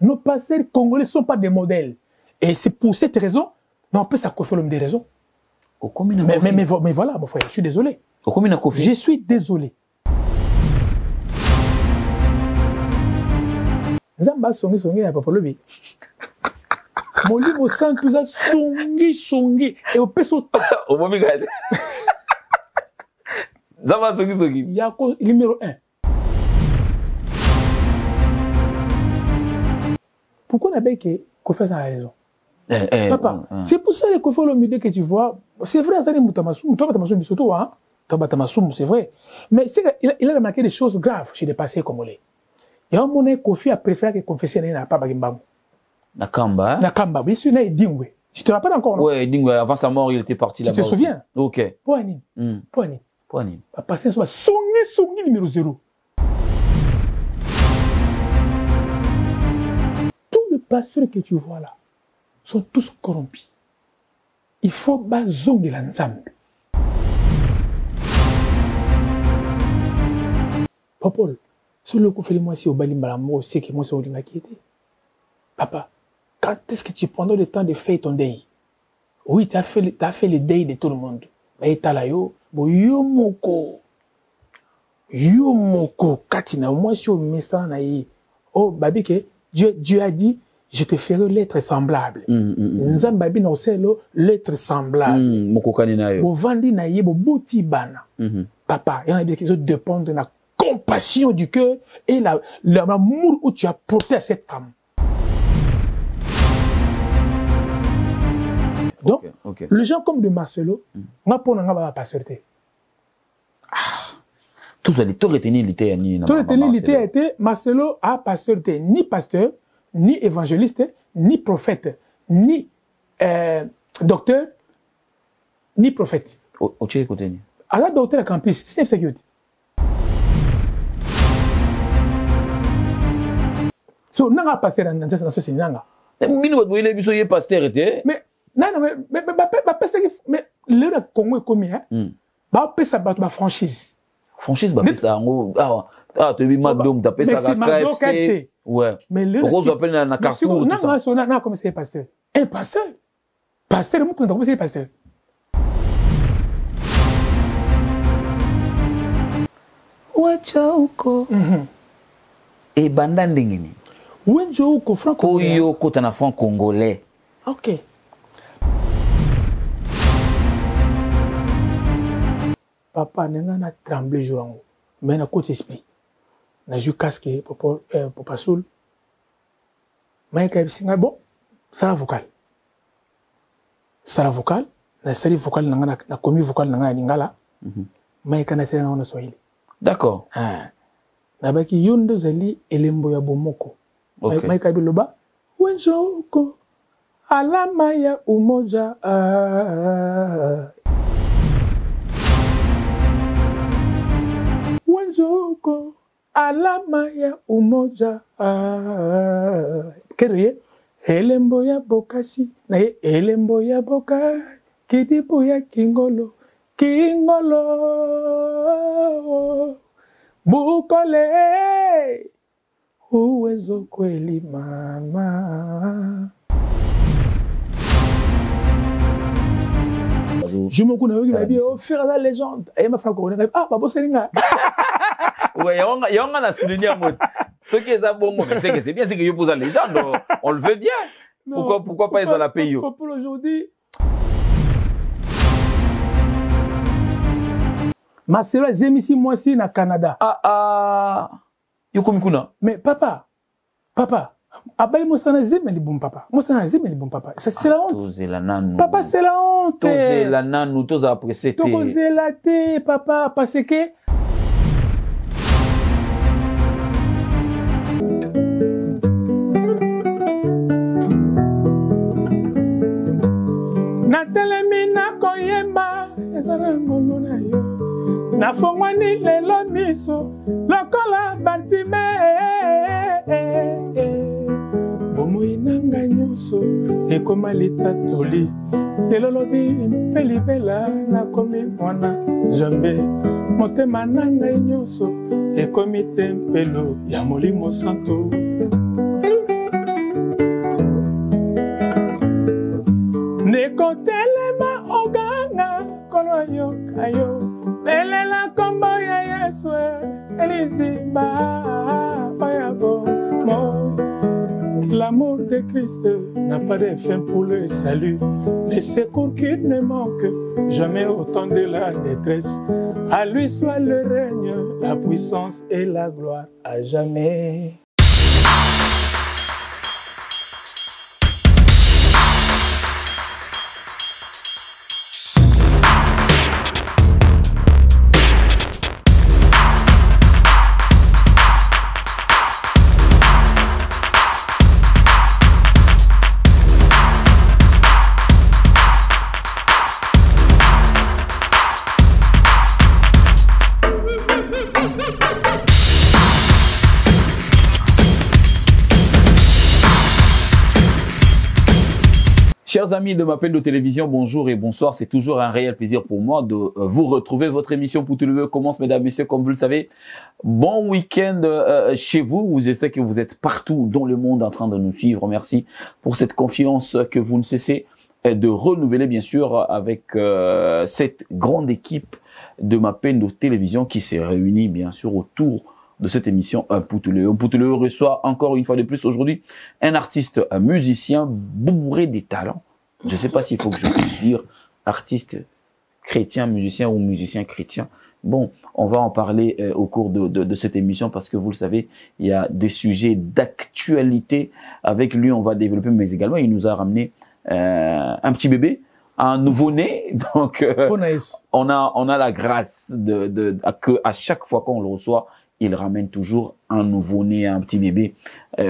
Nos pasteurs congolais ne sont pas des modèles. Et c'est pour cette raison, mais on peut s'accofer l'homme des raisons. Mais voilà, mon frère, je suis désolé. Je suis désolé. Zamba songi ya papa lobi. Mon livre sang tout ça songi et au peso. Au moment où Zamba songi. Yako numéro 1. Pourquoi on a bien que Kofi a raison? Papa, c'est pour ça que Kofi Olomide que tu vois, c'est vrai, ça n'est pas Tamasoum, toi Tamasoum Bisoto, hein? Toi Tamasoum, c'est vrai. Mais c'est qu'il a remarqué des choses graves chez les passés congolais. Il y a un moment Kofi a préféré que confesser n'a pas Bagimbamu. Nakamba. Nakamba, bien sûr, il Dingwe. Tu te rappelles encore? Oui, Dingwe, avant sa mort, il était parti là-bas. Tu te souviens? Ok. Poani. Poani. Papa, c'est un songi numéro 0. Tous les pasteurs que tu vois là sont tous corrompus. Il faut bazonge la nzambe. Papa, sur le coup, fais-moi si au Balimbalamo, c'est que moi, c'est au Lingakité. Papa, quand est-ce que tu prends le temps de faire ton deuil? Oui, tu as fait le deuil de tout le monde. Mais tu as là, yo moko, katina, moi, je suis au ministère, oh, babi, que Dieu a dit, je te ferai l'être semblable. Nzambabi na oselo l'être semblable. Moko kanina yo. Bo vandi na ye bo boti bana. Papa, il y en a des qui dépendent de la compassion du cœur et l'amour où tu as porté à cette femme. Donc, les gens comme de Marcelo, on pour pas passeurté. Tout retenir l'ité ni. Tout retenir l'ité a été Marcelo a passeurté ni pasteur, ni évangéliste, ni prophète, ni docteur, ni prophète. Au tché côté ni. À la docteur à campus, système sécurité. So, n'a pas pasteur dans ce signal. Mino boy le biso ye pasteur était. Mais le Congo est commis, hein? Bah, ça ba franchise. Franchise, bah, ça, tu vis McDo, tu appelles ça KFC. Ouais. Mais le rose appelle na Carrefour. Non, comment c'est pasteur? Un pasteur? Pasteur, comment c'est pasteur? Wachauko. Et bandandingini. Wachauko, franco-congolais. Koyo, kotana franc-congolais. Ok. Papa, n'a tremblé jour en haut. Mais n'a côté esprit. N'a joué casque pour Soul. Mais bon, ça la vocale. Ça la vocale. La série vocale n'a commis vocale n'a lingala. Mais quand c'est dans Swahili. D'accord. Na baki yondo zali elembo ya bomoko. Mais quand biloba, wenjoko alama ya umoja. Wenjoko alama ya umoja. Kere elembo ya bokasi na elembo ya boka kidipo ya kingolo bukole uwezo kweli mama. Je me connais qui va dire oh faire la légende et ma femme connaît ah babo selinga. Ouais, on a souligné mot. Ce qui est bon, c'est que c'est bien, c'est que je pose la légende, on le veut bien. Pourquoi pas ils ont la paye? Pour aujourd'hui. Ma sœur Zemisi moi aussi na Canada. Yokomikuna. Mais papa. Abali mosana zemeli bon papa. Mosana zemeli bon papa. C'est la honte. Tozela nanu. Papa c'est la honte. Tozela nanu, toza apprécié. Tozela te papa parce que Natelemina koyemba ezana ngono na yo. Na fongwani lelo miso lokola Bartime bomoi nanga nyonso ekoma litatoli lelo lobi mpelibela nakomi mwana jambe motema nanga nyonso ekomi tempelo ya molimo santo yo belela kombo ya Yesu elizimba oyabo mo. L'amour de Christ n'a pas de fin pour le salut. Le secours qui ne manque jamais au temps de la détresse. À lui soit le règne, la puissance et la gloire à jamais. Chers amis de M'appelle de télévision, bonjour et bonsoir. C'est toujours un réel plaisir pour moi de vous retrouver. Votre émission Pour tout le monde commence, mesdames et messieurs, comme vous le savez. Bon week-end chez vous. Je sais que vous êtes partout dans le monde en train de nous suivre. Merci pour cette confiance que vous ne cessez de renouveler, bien sûr, avec cette grande équipe de M'appelle de télévision qui s'est réunie, bien sûr, autour de cette émission Poutoulé. Poutoulé reçoit encore une fois de plus aujourd'hui un artiste, un musicien bourré des talents. Je ne sais pas s'il faut que je puisse dire artiste chrétien, musicien ou musicien chrétien. Bon, on va en parler au cours de cette émission parce que vous le savez, il y a des sujets d'actualité avec lui. On va développer, mais également il nous a ramené un petit bébé, un nouveau-né. Donc on a la grâce que à chaque fois qu'on le reçoit, il ramène toujours un nouveau-né, un petit bébé.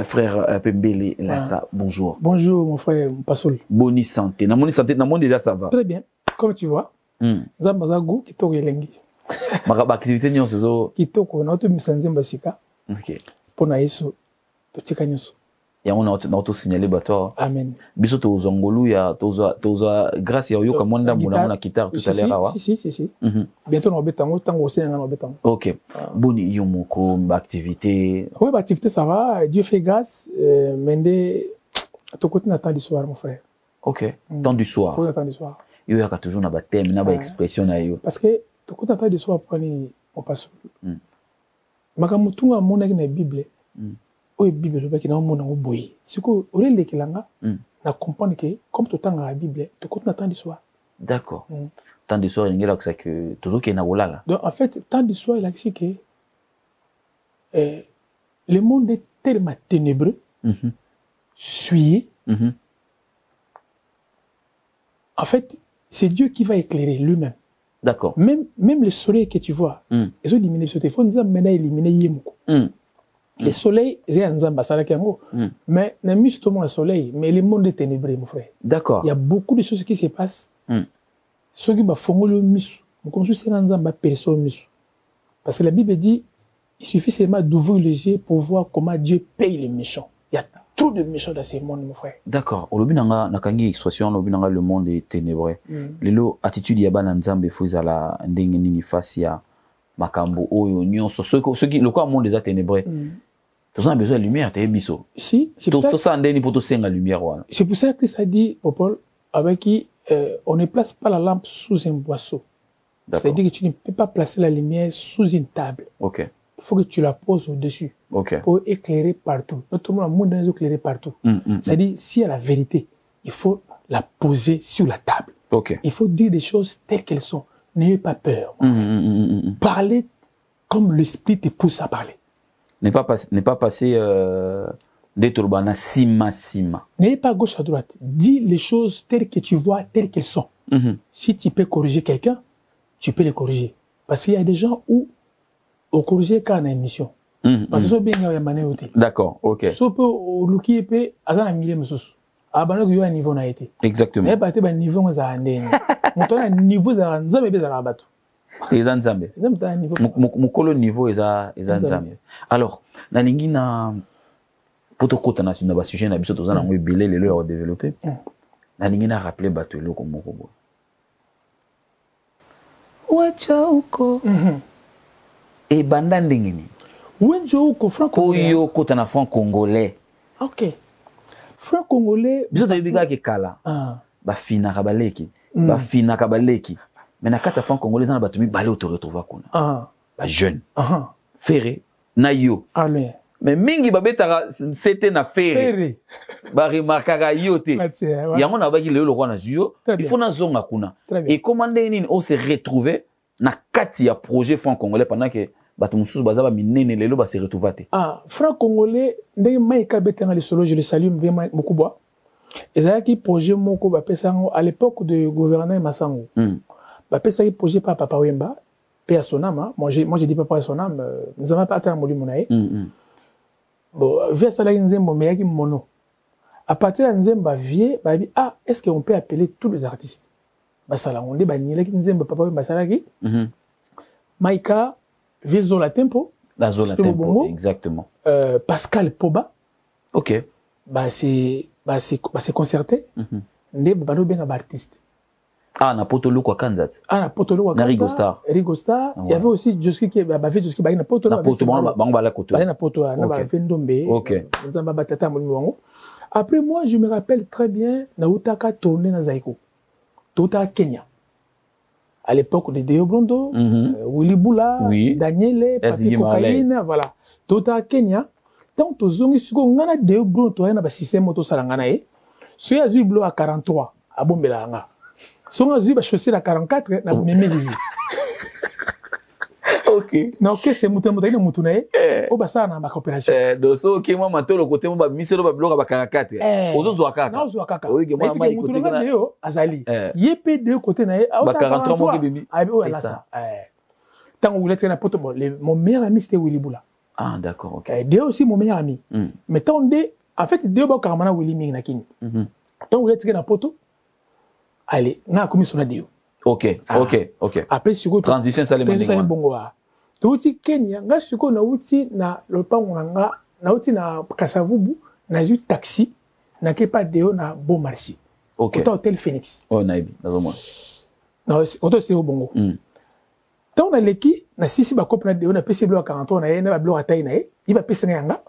Frère Pembele Lassa, bonjour. Bonjour, mon frère Passoul. Bonne santé. Namoni santé, namoni déjà ça va. Très bien. Comme tu vois, Zambazago, Kitoko Yelengi. Ma activité n'y a pas. Kitoko, na auto misanze mbasika. Ok. Pona Yesu, totika nyuso. Ya on a auto-signalé bateau. Amen. Biso to zongolu ya toza grâce ya yoka mwanda muna muna guitare tout à l'heure. Si. Bientôt on betango tango aussi on betango. Ok. Boni yomoko activité. Oui, activité ça va, Dieu fait grâce. Mende to côté na temps du soir mon frère. Ok. Temps du soir. Temps du soir. Yo ya ka toujours na ba thème na ba expression na yo. Parce que to côté na temps du soir poni on passe. Makamutunga mona na Bible. Oye Bible le baki na mona oboyi. Siko orele kelanga na comprendre que comme tout temps la Bible, to côté na temps du soir. D'accord. Temps du soir il y a ça que toujours qui na wolala. Donc en fait temps du soir il a dit que le monde est tellement ténébreux, suyé. En fait, c'est Dieu qui va éclairer lui-même. D'accord. Même le soleil que tu vois, ils ont éliminé ce téléphone, ils ont éliminé Yemoko. Le soleil, c'est un zambasala kiango. Mais n'a mis justement le soleil, mais le monde est ténébreux, mon frère. D'accord. Il y a beaucoup de choses qui se passent. Ceux qui font le misu, comme si c'est un zamba personne misu. Parce que la Bible dit, il suffit seulement d'ouvrir les yeux pour voir comment Dieu paye les méchants. Il y a trop de méchants dans ce monde, mon frère. D'accord. Au lobby nanga nakangi expression, au lobby nanga le monde est ténébreux. Lelo attitude ya bana nzambe fuza la ndenge nini face ya makambo oyo nyonso ceux qui le quoi monde déjà ténébreux. Tous on a besoin de lumière, t'es biso. Si, c'est pour ça. Tout ça ndeni pour tout senga lumière voilà. C'est pour ça que ça dit Paul avec qui on ne place pas la lampe sous un boisseau. C'est-à-dire que tu ne peux pas placer la lumière sous une table. OK. Il faut que tu la poses au-dessus pour éclairer partout. Notamment, le monde est éclairé partout. C'est-à-dire, s'il y a la vérité, il faut la poser sur la table. Il faut dire des choses telles qu'elles sont. N'ayez pas peur. Parlez comme l'esprit te pousse à parler. Ne pas passer des turbans sima. N'ayez pas gauche à droite. Dis les choses telles que tu vois, telles qu'elles sont. Si tu peux corriger quelqu'un, tu peux les corriger. Parce qu'il y a des gens où au corriger quand on a une mission. Parce que ça bien il y a mané aussi. D'accord, OK. So peut au luki épée à ça la mille musus. Ah ben là il y a un niveau na été. Exactement. Mais pas te ben niveau za andeni. Mon ton niveau za nzambe be za rabatu. Les nzambe. Mukolo niveau eza nzambe. Alors, na ningi na protocole na sur ba sujet na biso tozana ngo ebele le leur développer. Na ningi na rappeler bato eloko moko bo. Wacha uko. Et banda ndengini. Wenjo uko franc congolais. Koyo kota na franc congolais. OK. Franc congolais. Biso to biga ke kala. Ba fina kabaleki. Ba fina kabaleki. Mais na kata fan congolais na batumi balé auto retrouver kuna. Ba jeune. Ferré na yo. Allez. Mais mingi babetaka c'était na ferré. Ba remarkaka yo te. Yango na baki le roi na zuyo. Il faut na zonga kuna. Et comment nini on se retrouver na kati ya projet fan congolais pendant que bato mususu baza ba minene lelo ba se retrouver te. Franc congolais ndenge maika betanga le solo je le salue vraiment Mokubwa. Ezalaki projet moko ba pesango à l'époque de gouverneur Massango. Ba pesaki projet par Papa Wemba, paix à son âme. Moi je dis pas à son âme, nous avons pas atteint molimo nae. Bon, via ça là nzembo meyaki mono. À partir de nzemba vie, ba dit est-ce qu'on peut appeler tous les artistes? Ba sala on dit ba nyelaki nzembo Papa Wemba salaki. Maika vie Zola Tempo. La Zola Tempo, exactement. Pascal Poba. OK. C'est concerté. Ndé balo benga ba artiste. Na Potolo kwa Kanzat. Na Potolo kwa Kanzat. Rigo Star. Il y avait aussi Joski qui avait Joski ba na Potolo. Na Potolo ba la koto. Ba na Potolo na ba Vendombe. OK. Nzamba ba tata mo wango. Après moi je me rappelle très bien na utaka tourner na Zaiko. Tota Kenya. À l'époque de Deo Blondo, Willy Boula, Daniele, Papi Cocaïne, voilà. Tota Kenya. Tant to zongi suko ngana Deo Blondo to na ba système moto salangana e. So ya zublo à 43 à Bombelanga. So ya zuba chaussée à 44 na memeli. OK. Na OK c'est mutu ina mutu na e. O basa na ba coopération. Doso ki moi matolo côté mo ba miselo ba bloka ba 44. Ozo zo akaka. Na ozo akaka. Oui, moi ma mutu na yo azali. Yep de côté na e. Ba 43 mo ki bimi. Ah oui là ça. Tant où il était na poto mon meilleur ami c'était Willy Boula. D'accord, OK. Deo aussi mon meilleur ami. Mais tant de en fait Deo ba karamana Willy Ming na kini. Tant où il était na poto. Allez, na commission na Deo. OK. Après suko transition ça les bongo. Touti Kenya nga suko na uti na lopango nga na uti na Kasavubu na ju taxi na kepa Deo na Bon Marché. OK. Au hôtel Phoenix. Oh naibi, nazo moi. Non, auto c'est au bongo. Tant na leki na sisi ba kopna Deo na pesi blo 40 na ye na ba blo atai na ye, il va pesi nga.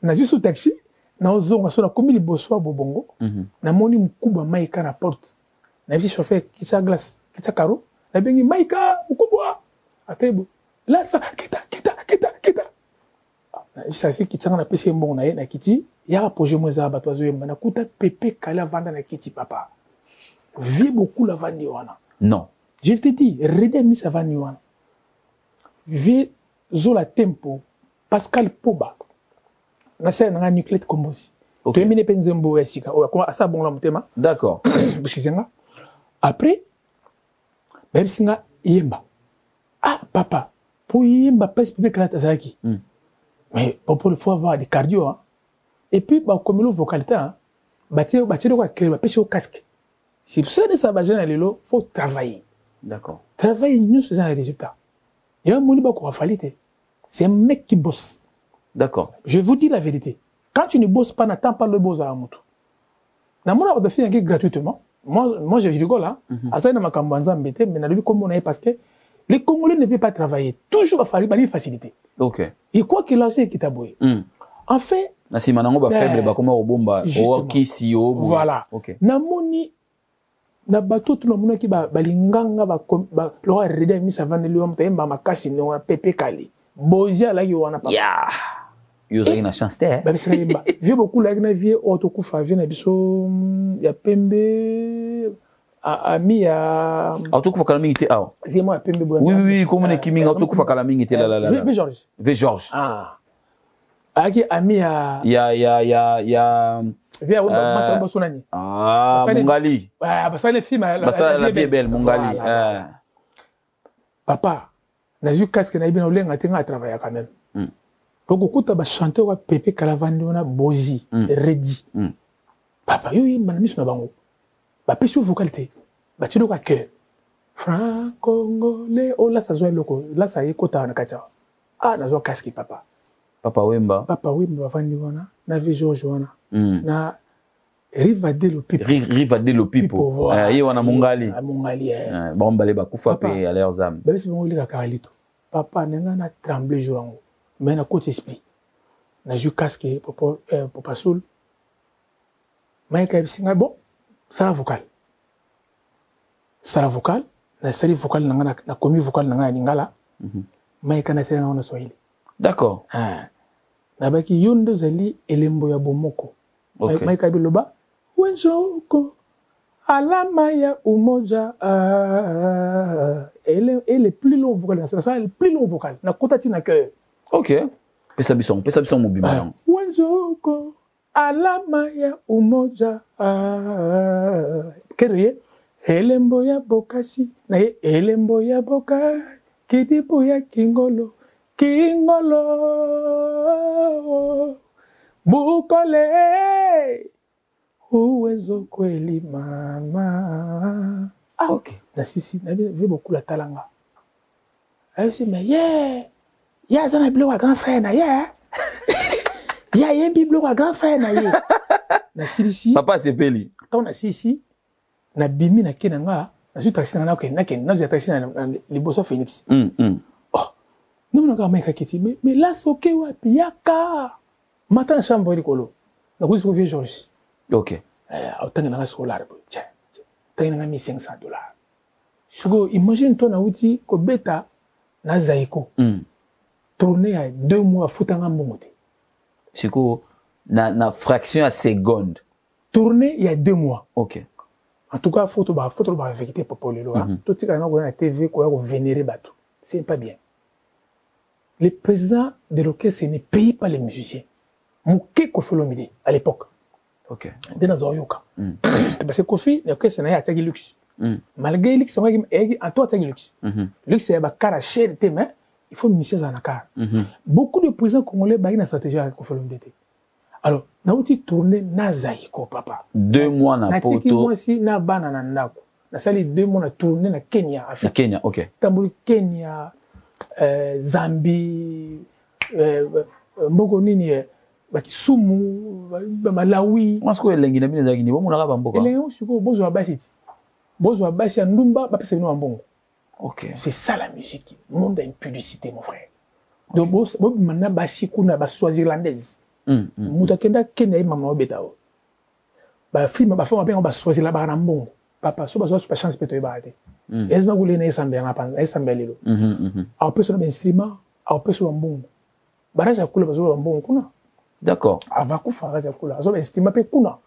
Na ju sous taxi na ozonga so na komi liboso bo bongo. Na moni mkuba maika na porte. Na bisi chauffeur qui sa glace, qui sa caro, na bengi maika mkubwa. Atebo. Là ça kita. Ça c'est qui tsanga na pesi mbongo na ye na kiti, ya projet mo za bato azo yemba na kuta pepe kala vanda na kiti papa. Vie beaucoup la vandi wana. Non. Je te dis, Rede mi sa vandi wana. Vie Zola Tempo, Pascal Poba. Na sa na nucléate kombosi. To yemine penzembo ya sika. O kwa asa bon la mutema. D'accord. Bisinga. Après même singa yemba. Papa, pour yemba pas pepe kala tazaki. Mais pour il faut avoir des cardio hein. Et puis comme le vocalité hein, bâtir de quoi que pêcher au casque. C'est pour ça que ça va gêner lelo, faut travailler. D'accord. Travailler nous faisons un résultat. Il y a un moni ba ko falité. C'est un mec qui bosse. D'accord. Je vous dis la vérité. Quand tu ne bosses pas, n'attends pas le boss à la moto. Na mona ba faire gratuitement. Moi je rigole hein. Asa na makambanza mbete mais na lui comme on est parce que les Congolais ne veulent pas travailler. Toujours il fallait une facilité. OK. Et quoi qu'il en soit qui t'a boué. En fait, na si manango ba faible ba comme obomba o kisi o. Voilà. OK. Na moni na bato tout le monde qui ba balinganga ba lo rede mi sa vande lo mta mba makasi no pepe kali. Bozia la yo wana papa. Ya. Yo zaki na chance te. Ba bisa yemba. Vie beaucoup la na vie otokufa vie na biso ya pembe ami ya autokufa kala mingi te awa. Vraiment ya pembe boya. Oui, comme ne kiminga autokufa kala mingi te la. V Georges. Aki ami ya via masa bosonani. Mungali. Basale film la vie belle Mungali. Papa, na ju casque na ibina olenga tenga travailler quand même. Donc okuta ba chanteur wa Pepe Kalavandi ona Bozi, Redi. Papa yo yimba na miso na bango. Ba pesi vocalité. Ba tilo ka cœur. Franc-congolais, oh là ça zo loko, là ça yekota na kacha. Na zo casque papa. Papa Wemba bavandi wana na vie George wana na Rivade lo pipo ye wana Mungali bombale bakufa pe à leurs âmes basi bongoli ka kalito papa nenga na trembler jour mais na côté esprit na ju casque papa Soul mais ka bisinga bon sala vocal na sali vocal na commis vocal na lingala maika na sala na Swahili. D'accord. Na baki yondo zali elembo ya bomoko. Maika biloba wenjoko alama ya umoja elle est plus long vocal, ça le plus long vocal na kota tina cœur. OK. Pesa bison mobima. Wenjoko alama ya umoja kere elembo ya bokasi na elembo ya boka kidipo ya kingolo bukole uwezo kweli mama. OK. Na sisi na vie beaucoup la talanga. C'est mais ya zana bilo wa grand frère na ya biblo wa grand frère na ye. Na sisi Papa c'est peli. Tant na sisi na bimi na kenanga na su taxi na na za taxi na liboso Phoenix. Oh. Non na ka kiti mais là soke wapi yaka. Mata na chambre likolo. Na kuzi ko vie George. OK. Autant na $100 tiens. Tanga na $1500. Sugo imagine toi na uti ko beta na zaiko. Tourner à 2 mois futanga mbongote. Siko na fraction à seconde. Tourner il y a 2 mois. OK. En tout cas, photo ba vérité pour le loi. Tout ce qu'on a na TV quoi vénérer bateau. C'est pas bien. Le président de l'orchestre ne paye pas les musiciens. Mouké Kofi Olomide à l'époque. OK. Dans Zoyoka. Parce que Kofi l'orchestre na ya tagi luxe. Malgré luxe on a toi tagi luxe. Luxe c'est ba cara cher mais il faut musiciens en car. Beaucoup de présidents congolais ba une stratégie avec Kofi Olomide. Alors, na uti tourner na zaiko papa. 2 mois na poto. Natiki moi si na bana na ndako. Na sali 2 mois na tourner na Kenya, Afrique. Na Kenya, OK. Tambuli Kenya, Zambie, mboko nini Bakisumu, Malawi. Moi ce que elengi na bino zakini bomo na ba mboka. Elengi siko bozo wa basiti. Bozo wa basi ya ndumba ba pesa bino mbongo. OK. C'est ça la musique. Le monde a une publicité mon frère. Donc bozo maintenant basi kuna ba swazilandaise. Mutakenda Kenya mama obeta o. Ba film ba fama ba swazi la ba na mbongo. Papa so ba so pas chance peto ibate. Ezma gule na esambe na pan esambe lelo. A peso na instrument, a peso mbongo. Baraja kula ba so mbongo kuna. D'accord. Ava kufa baraja kula. So estima pe kuna.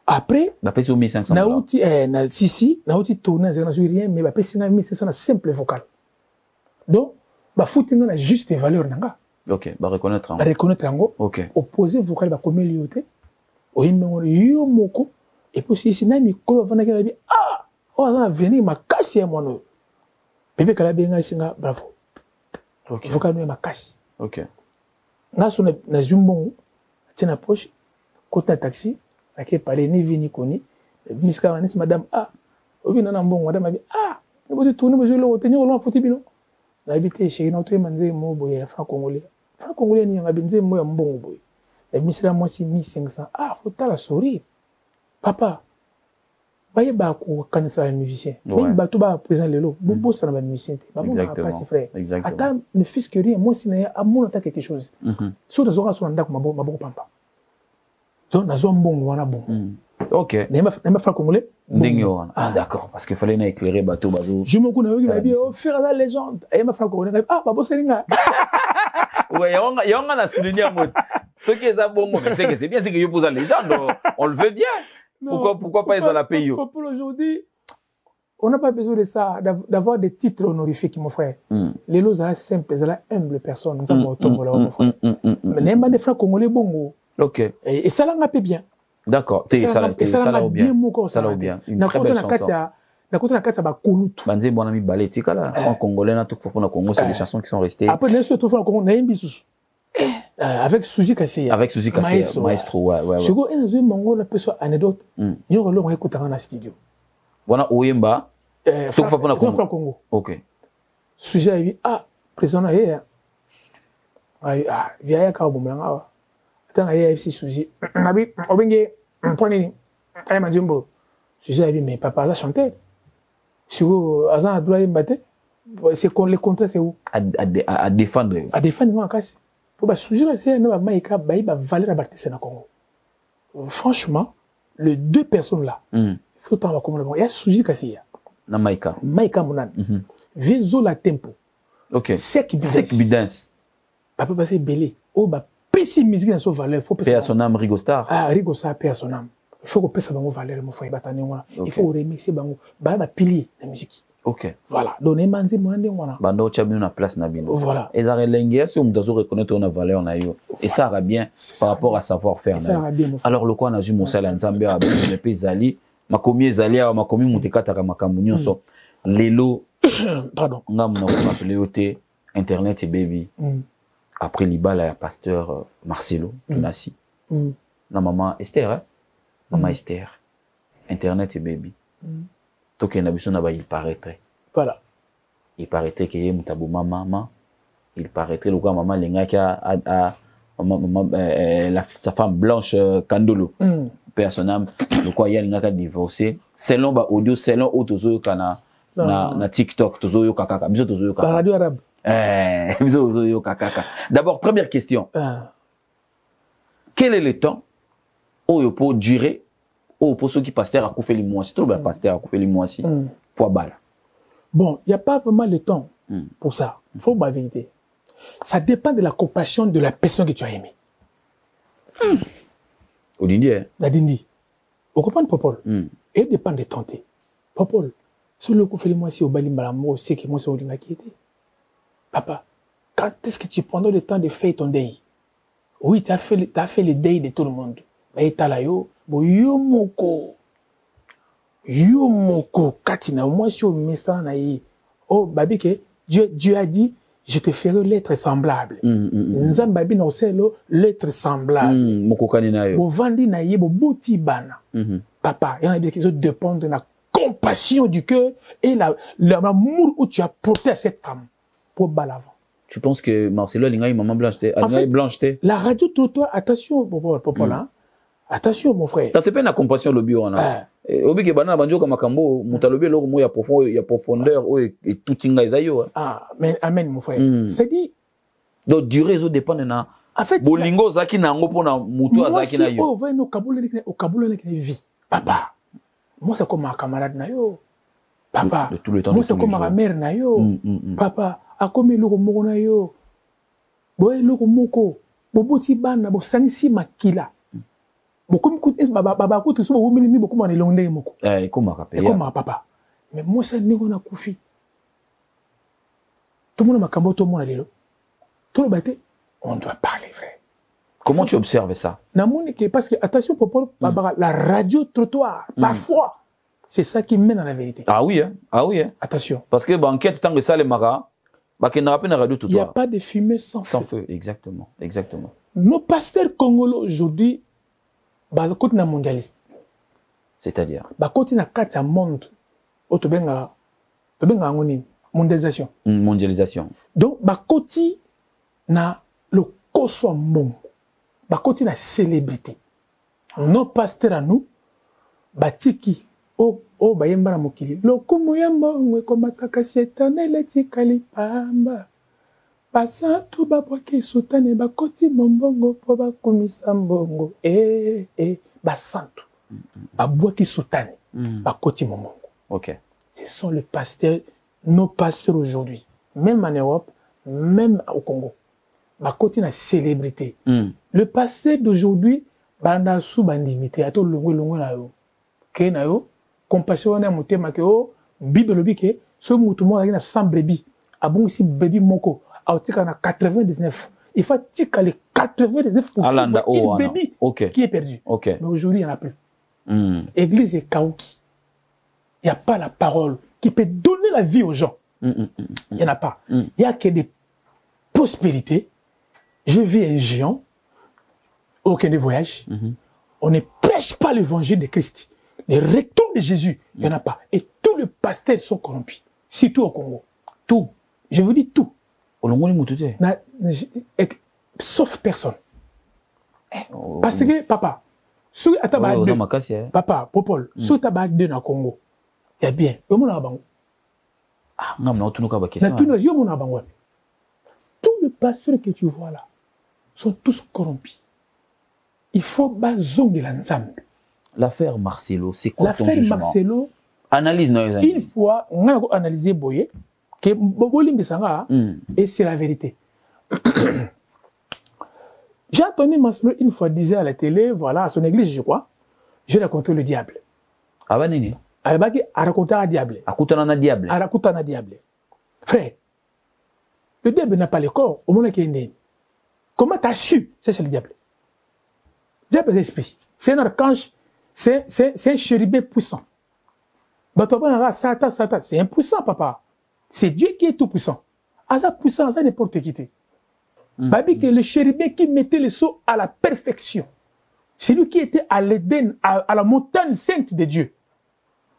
Après ba peso 1500. Na uti na sisi, na uti tourner na rien mais ba peso na 1500 na simple vocal. Donc ba foutinga na juste valeur nanga. OK, ba reconnaître en. Reconnaître en. OK. Opposé vocal ba comme lioté. Oyimbe yo moko et puis si na micro vana ka bi on va venir ma kasi ya mono. Bébé kala benga singa bravo. OK. Vocal no ma kasi. OK. Na so na jumbo tina poche côté taxiake parler ni vini koni miska wanis madame obi na mbongo madame bi ne bote tourner bo jelo tenir lo futi bino. Na habité chez na to manze mo boye fa congolais. Fa congolais ni ngabi nze mo ya mbongo boye. La misera moi si 1500 faut la sourire. Papa baye ba ko kanisa musicien. Même ba to ba présent lelo bobo ça na ba musicien. Ba mo na pas si frère. Attends ne fils que rien moi si na amour ta quelque chose. So de zora so ndako maboko pampa. Donc na zo mbongo wana bon. OK. Nema fa congolais. Ndingo. D'accord parce qu'il fallait na éclairer bateau bazo. Je me connais qui m'a dit faire la légende. Et ma fa congolais babo selinga. Ouais, yonga na souligner mot. Ce qui est bon, c'est que c'est bien, c'est que je pose la légende, on le veut bien. Non, pourquoi pas ils ont la paye? Pour aujourd'hui, on n'a pas besoin de ça, d'avoir des titres honorifiques, mon frère. Les lots, c'est simple, c'est humble personne. Nous avons mon frère. Mais les des frères congolais, bon. OK. Et ça l'a fait bien. D'accord. Ça l'a bien. Ça l'a bien. Une très belle chanson. Na kota na kata ba kolutu. Banze bon ami baletika là. En congolais na tout pour na Congo, c'est des chansons qui sont restées. Après les autres fois Congo na yimbi avec Suzy Kassé. Avec Suzy Kassé, maestro, ouais. Sego enzo mongo la peso anecdote. Nyoro lo ngekuta na studio. Bona oyemba. Tout fois pour na Congo. OK. Suzy ayi président ya. Via ya ka bomulanga wa. Tanga ya FC Suzy. Nabi obenge mponi ay majimbo. Suzy ayi mais papa a chanté. Sego azan adula yembate. C'est qu'on les contrats c'est où à défendre. À défendre moi kasi. Pour ba Suzy c'est na ba maika ba ba valeur abatisse na Congo. Franchement, les deux personnes là. Il faut t'en va comme le bon. Il y a Suzy Kassé. Na Maïka. Maïka Monan. Vizo la tempo. Ok. Sec Sec Bidens. Papa passé belé. Oh, bah, pessi musique dans son valeur. Faut Paix à son âme, Rigo Star. Ah, Rigo Star, paix à son âme. Il faut que pèse bango valeur, mon frère, batane, voilà. Il faut remixer bango. Bah, pilier la musique. Ok. Voilà. Donner manzi, mon voilà. Bando, tu as mis une place na bino. Voilà. Et ça relengue, si on doit reconnaître on a valeur na yo. Et ça ira bien par rapport à savoir-faire. Ça ira bien, mon frère. Alors, le quoi, on a vu mon salaire, Nzambe, a bien, on est pas zali. Ma commis zali, ma commis montekata, ma kamunyo, so. Lelo. Pardon. On a appelé OT, Internet et Baby. Après, l'Iba, il y a pasteur Marcelo, Tunasi. Na maman Esther, hein? Maman Esther. Internet et Baby. Donc, il paraîtrait. Voilà. Il paraîtrait qu'il y a un maman. Il paraîtrait le quoi maman lenga qui a sa femme blanche Kandolo. Père son âme. Le quoi il y a lenga qui a divorcé. Selon ba audio, selon auto kana na TikTok, tozo yo kakaka. Biso tozo yo kakaka. Radio arabe. Biso tozo yo kakaka. D'abord, première question. Quel est le temps où il peut durer pour ceux qui pasteur à couper les mois? C'est trop bien pasteur à couper les mois si. Pour balle. Bon, il n'y a pas vraiment le temps pour ça. Il faut la vérité. Ça dépend de la compassion de la personne que tu as aimée. Odindi. La dindi. Vous comprenez, Popol? Et dépend de tenter. Popol, si le coup fait le mois si au bali malamo, c'est que moi c'est au linga qui était. Papa, quand est-ce que tu prends le temps de faire ton deuil? Oui, tu as fait le deuil de tout le monde. Mais tu as là, yo moko. Yo moko katina moi sur mestra na yi oh babi ke Dieu a dit je te ferai l'être semblable nzambe babi na oselo l'être semblable moko kanina yo bo vandi na yi bo boti bana papa il y en a des qui se dépendent de la compassion du cœur et l'amour où tu as porté à cette femme pour balavant. Tu penses que Marcelo Linga maman blanche la radio trottoir attention Popol hein. Attention, mon frère. Ça c'est pas une compassion le bio là. Obi ke bana banjo kama kambo mutalobi lo mo ya profondeur et tout tinga izayo. Ah, mais amen mon frère. C'est-à-dire donc durée zo dépend na. En fait, bolingo zaki na ngo pona mutu azaki na yo. Oh, va no kabule ni vie. Papa. Moi c'est comme ma camarade na yo. Papa. De tout le temps. Moi c'est comme ma mère na yo. Papa, akomi loko moko na yo. Boy loko moko. Boboti bana bo sangisi makila. Beaucoup de baba ko tout beaucoup mili beaucoup man elonde moko comment rappeler comment papa mais moi ça ningo na kufi tout le monde makambo tout le monde lelo tout le bâté on doit parler vrai. Comment tu observes ça? Na monique parce que attention pour la radio trottoir parfois c'est ça qui mène à la vérité. Ah oui hein. Attention parce que banquette tant que ça les mara ba que na radio trottoir. Il y a pas de fumée sans feu exactement. Nos pasteurs congolais aujourd'hui côté na mondialiste. C'est-à-dire côté na carte monde otobenga ngoni mondialisation. Mondialisation. Donc côté na le koso mbongo. Côté na célébrité. Nos pasteurs à nous batiki bayemba na mokili. Lokumu ya mbongo ekomata setane letikali pamba. Basantu babwaki sutane bakoti mbongo po bakumisa mbongo basantu babwaki sutane bakoti mbongo. OK. Ce sont les pasteurs, nos pasteurs aujourd'hui, même en Europe, même au Congo. Bakoti na célébrité. Le pasteur d'aujourd'hui banda sou bandimité ato longo na yo. Ke na yo compassion na motema ke o bible bike so mutu mo na 100 brebis abongo si brebis moko a tika na 99. Il faut tika les 99% bébé qui est perdu. Okay. Mais aujourd'hui, il n'y en a plus. Église est kaouki. Il n'y a pas la parole qui peut donner la vie aux gens. Il n'y en a pas. Il n'y a que des prospérités. Je vis un géant. Aucun des voyages. On ne prêche pas l'évangile de Christ. Le retour de Jésus, il n'y en a pas. Et tous les pasteurs sont corrompus. Surtout au Congo. Tout. Je vous dis tout. Sauf personne. Parce que, papa, si tu as papa, Popol, si tu as deux dans le Congo, il y a bien. Tous les pasteurs que tu vois là sont tous corrompus. Il faut baser l'ensemble. L'affaire Marcelo, c'est quoi ton jugement? L'affaire Marcelo, Analyse, non? Une fois, on a analysé Boye, que Bolimbi-Sanga, et c'est la vérité. J'ai entendu Marcelo une fois disait à la télé, voilà, à son église, je crois, j'ai raconté le diable. Ah ben, nini? A raconté un diable. A diable. A raconté un diable. Frère, le diable n'a pas le corps, au moment qu'il est. Comment tu as su? C'est le diable. Le diable, c'est l'esprit. C'est un archange, c'est un chérubin puissant. Satan, c'est impuissant, papa. C'est Dieu qui est tout puissant. À sa puissance, à n'importe qui. Babi, que le chérubin qui mettait le sceau à la perfection. C'est lui qui était à l'Éden, à la montagne sainte de Dieu.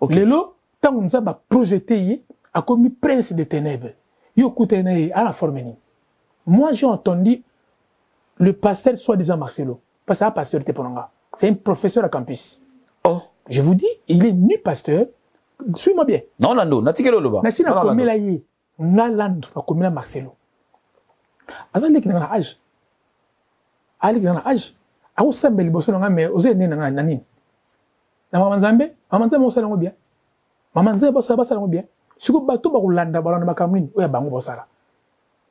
Okay. Lelo, tant qu'on nous a projeté, a commis prince des ténèbres. Yo koutene à la forme. Moi, j'ai entendu le pasteur soi-disant Marcelo. Parce que c'est un pasteur de Teponanga. C'est un professeur à campus. Oh, je vous dis, il est nu pasteur. Suis-moi bien. Non, Lando, natikelo loba. Nasina komela ye. Nga Lando, na komela Marcelo. Azan leki na âge. Ali na âge. Ako sambe liboso na nga me oze ne na nani. Na mama Nzambe osala ngo bien. Mama Nzambe osala ngo bien. Siko bato ba kolanda balanda makamini oya bango bosala.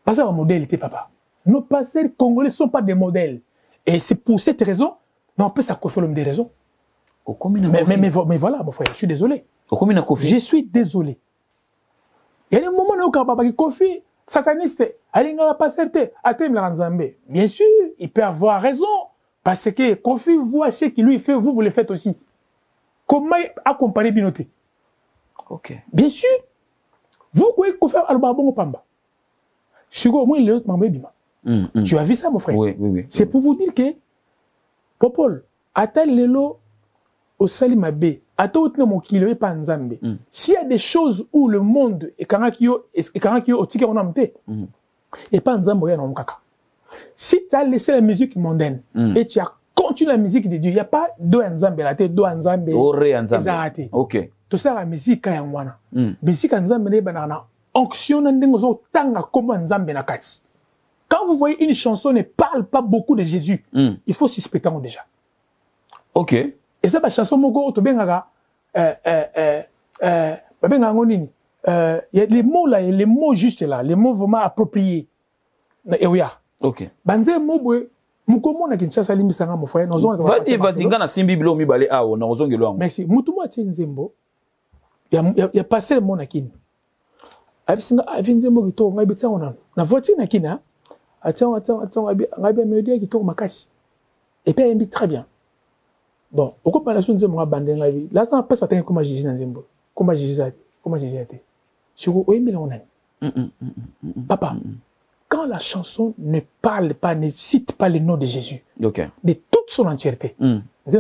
Parce que modèle était papa. Nos pasteurs congolais ne sont pas des modèles. Et c'est pour cette raison, mais on peut s'accoffrer des raisons. Mais voilà, mon frère, je suis désolé. Je suis désolé. Il y a des moments où papa qui confie sataniste, bien sûr, il peut avoir raison. Parce que Kofi voit ce qu'il lui fait, vous le faites aussi. Comment accompagner Binoté? Ok. Bien sûr. Vous pouvez faire Albabon Pamba. Tu as vu ça, mon frère? Oui. C'est pour vous dire que, Popol, Atal Lelo, au Salimabe, Atal mon kilo et pas Nzambe. S'il y a des choses où le monde est Karakio, au Tika Onamte, et pas Nzambe, il y a si tu as laissé la musique mondaine et tu as continué la musique de Dieu, il n'y a pas deux Nzambe, la tête, deux Nzambe, Nzambe. Ok. Tout ça, la musique, il y a wana. Musique Nzambe, il y a onction, quand vous voyez une chanson ne parle pas beaucoup de Jésus, il faut suspecter déjà. Ok. Et ça, la chanson, il y a les mots là, les mots justes là, les mots vraiment appropriés. Et oui, ok. Banze mobwe, mukomo na Kinshasa limisanga mon frère, nozonga. Vas-y, ngana simbi bilo mi balé awo na ozonge lo. Merci. Mutumo ati nzembo. Ya passé le monde na kini. Abisinga avinzembo bito ngabi tsango na voiture na kina. Attends, ngabi media ki to makasi. Et puis il très bien. Bon, au coup par la suite nzembo ngabande ngabi. Là ça passe pas comment Jésus na nzembo. Comment Jésus a été. Sur oyi mila onani. Papa. Quand la chanson ne parle pas, ne cite pas le nom de Jésus, de toute son entièreté, je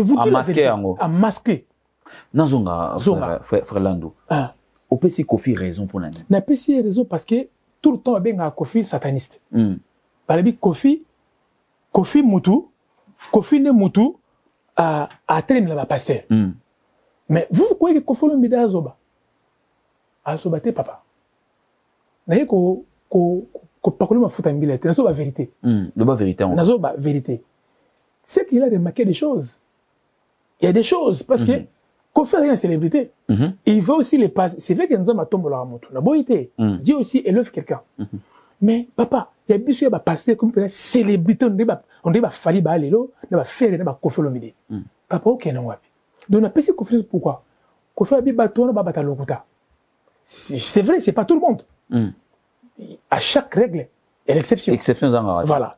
vous dis à masquer. Frère Lando. On peut si Kofi raison pour l'année. On peut si raison parce que tout le temps, il y a Kofi sataniste. Kofi Moutou, Kofi ne Moutou, à traîner là-bas, pasteur. Mais vous croyez que Kofi Olomide a Azoba? Azoba, t'es papa. N'ayez qu'au parler ma foutre en billet. N'azoba vérité. Le vérité. N'azoba vérité. C'est qu'il a remarqué des choses. Il y a des choses. Parce que Kofi a une célébrité. Il veut aussi les passer. C'est vrai qu'il y a un tombe là à moto. La beauté. Dieu aussi élève quelqu'un. Mais papa, il y a bien sûr des pasteurs comme une célébrité. On dit Fali Balelo, on va faire des Kofi Olomide. Papa, ok, non, wapi. Donc, on a pensé Kofi, pourquoi? Kofi a bateau, on va battre l'Okuta. C'est vrai, c'est pas tout le monde. À chaque règle, il y a l'exception. Exception, voilà.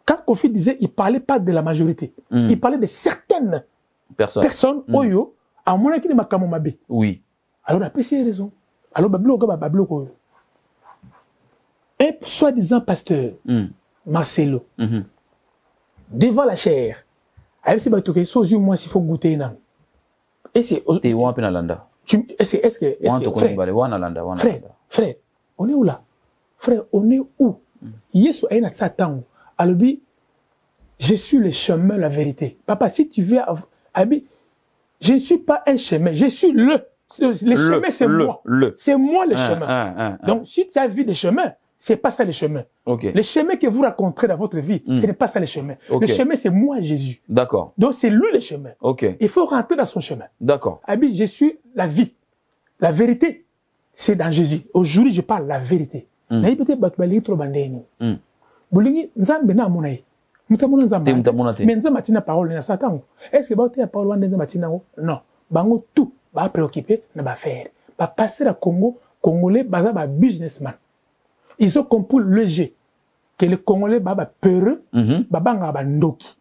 Quand Kofi disait, il parlait pas de la majorité. Il parlait de certaines personnes, Oyo, à mon avis, il oui. Alors, on a pensé raison. Alors, un soi-disant pasteur, Marcelo, devant la chair, est-ce qu'il faut goûter? Frère, on est où là? Frère, on est où? Yesu a Satan. Alors, je suis le chemin, la vérité. Papa, si tu veux, je ne suis pas un chemin, je suis le chemin, c'est moi. C'est moi le chemin. Donc, si tu as vu des chemins, c'est pas ça le chemin. Ok. Le chemin que vous rencontrez dans votre vie, ce n'est pas ça le chemin. Le chemin, c'est moi, Jésus. D'accord. Donc, c'est lui le chemin. Ok. Il faut rentrer dans son chemin. D'accord. Abi, je suis la vie. La vérité, c'est dans Jésus. Aujourd'hui, je parle la vérité. Mais parole na Satan. Est-ce que la parole non. Bango tout va préoccuper na faire. Va passer à Congo, Congolais baza ba businessman. Ils ont compris le jeu que les Congolais ba peureux, ba banga ba ndoki.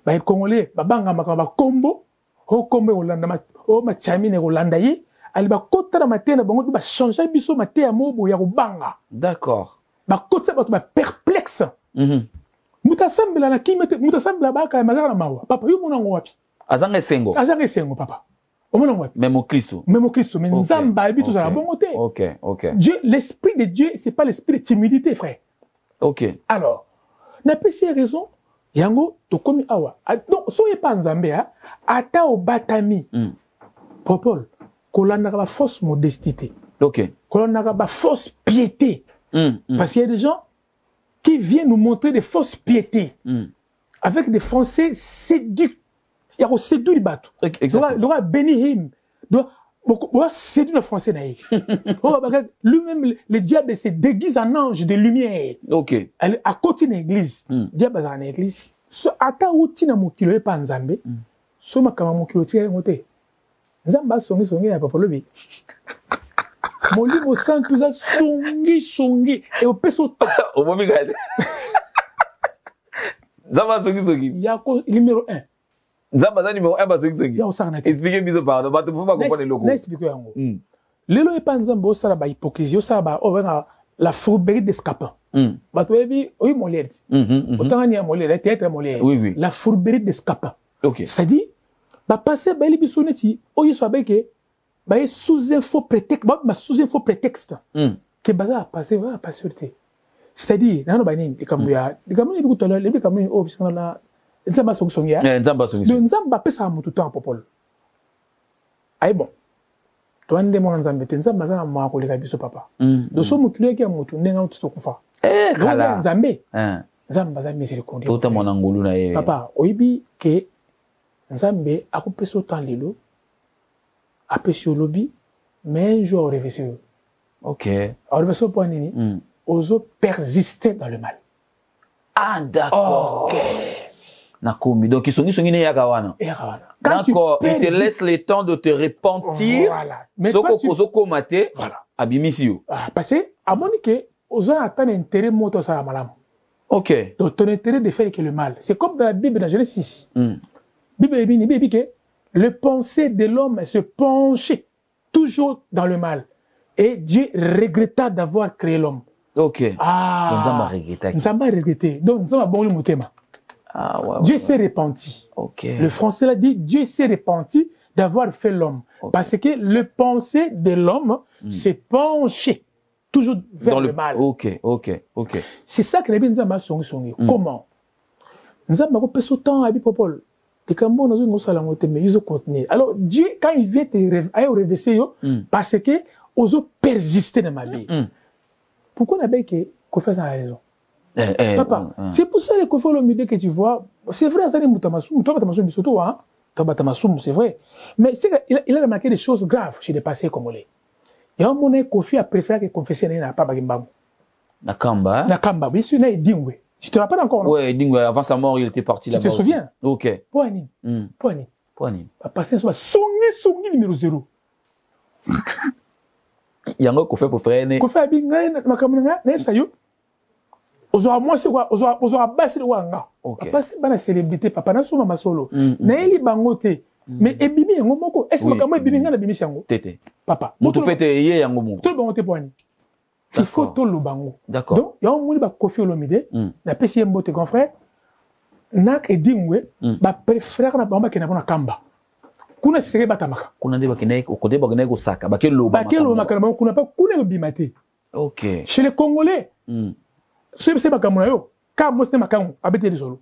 Ba Congolais ba banga ba kombo, o kombo Holanda ma o ma chamine Holanda yi, ali ba kota na matena bango ba changer biso matea mobo ya banga. D'accord. Ba kota ba perplexe. Mutasambela na kimete mutasambela ba ka mazala mawa. Papa yo mona wapi? Azange sengo. Azange sengo papa. Même au Christ. Même au Christ. Mais nous sommes tout ça. Bon côté. Ok, ok. Dieu, l'esprit de Dieu, c'est pas l'esprit de timidité, frère. Ok. Alors, n'a pas ces raisons. Yango, to komi awa. Donc, soyez pas en Zambie, hein. Ata au batami. Popol. Kolanda ba fausse modestie. Ok. Kolanda ba fausse piété. Parce qu'il y a des gens qui viennent nous montrer des fausses piétés. Avec des Français séduits. Il y a séduit le bateau. Il doit bénir him. Il doit séduire le Français. Lui-même, le diable se déguise en ange de lumière. Ok. À côté de l'église. Le diable est dans l'église. Ata outi na mokilo pa nzambe. So makama mokilo tia ngote. Nzamba songi ya papa lobi. Moli mo santu za songi et au peso. Au moment gade. Nzamba songi. Yako numéro 1. Nzamba numéro 1 ba songi. Ya osaka na te. Expliquez biso pardon, ba te pouvoir comprendre le logo. N'explique yango. Lelo epa nzamba osala ba hypocrisie, osala ba la fourberie d'escapant. Bato ebi oyi molière. Autant ni molière, théâtre molière. Oui. La fourberie d'escapant. OK. C'est-à-dire ba passer ba libi soneti, oyi so abeke ba sous un faux prétexte, ba sous un faux prétexte. Que baza passer va passer. C'est-à-dire nano ba nini likambuya, likambuya biku tola, likambuya o bisana na nzamba songi ya. Nzamba songi. Donc nzamba pesa mutu temps popol. Aïe bon. Toi ndé mon nzamba te nzamba za na mwa ko leka biso papa. Donc so mukilo ki mutu ndenga tuto kufa. Kala. Nzambe. Nzamba za miséricorde. Tota mon angulu na ye. Papa, oyibi ke nzambe akopesa autant lelo. Apesi lobby, mais un jour au réveil. OK. Au réveil point nini. Ozo persister dans le mal. Ah d'accord. OK. Nakomi. Donc, ils sont ni yakawana. D'accord. Il te laisse le temps de te repentir. Voilà. Mais Soko kozoko mate. Voilà. Abimisio. Parce que, à mon avis, aux gens attendent intérêt moto sa malam. OK. Donc, ton intérêt de faire que le mal. C'est comme dans la Bible, dans Genèse 6. Bible dit que le pensée de l'homme se penchait toujours dans le mal. Et Dieu regretta d'avoir créé l'homme. OK. Ah. Nzamba regretta. Nzamba regretté. Donc, Nzamba bon le motema. Ah, ouais, Dieu s'est repenti. Okay. Le français l'a dit, Dieu s'est repenti d'avoir fait l'homme. Okay. Parce que le pensée de l'homme s'est penché toujours vers le mal. OK. C'est ça que les gens ont songi. Comment? Nous avons pas ce temps à Bipopol. Les Cambons nous ont mais ils ont continué. Alors, Dieu, quand il vient te réveiller, parce que ils ont persisté dans ma vie. Pourquoi on a bien qu'on fait ça à la raison? Papa, c'est pour ça que faut l'idée que tu vois. C'est vrai, ça n'est Moutamassou, c'est vrai. Mais c'est qu'il a remarqué des choses graves chez les passés congolais. Il y a un moment Kofi a préféré que confesser n'a pas Bagimbango. Nakamba. Nakamba, bien sûr, il dit oui. Tu te rappelles encore? Oui, Dingwe, avant sa mort, il était parti là-bas. Tu te souviens? OK. Poani. Papa, c'est un songi numéro 0. Il y a un Kofi pour faire un. Kofi a bien gagné, ça y est. Ozoa moi c'est quoi ozoa basse le wanga. Parce que bana célébrité papa na soma masolo. Na eli bangote. Mais ebimi yango moko. Est-ce que makamo ebimi ngana bimi yango? Tete. Papa. Mutu pete ye yango moko. Tout bangote poani. Il faut tout le bango. D'accord. Donc ya on moni ba Kofi Olomide. Na pesi mbote grand frère. Nak edingwe ba préfère na bamba kena bona kamba. Kuna sere batamaka. Kuna ndeba kena ko kodeba kena ko saka. Ba kelo ba. Ba kelo makana kuna pas kuna bimate. OK. Chez les Congolais. C'est pas comme moi, car moi c'est ma canon, habiter les solos.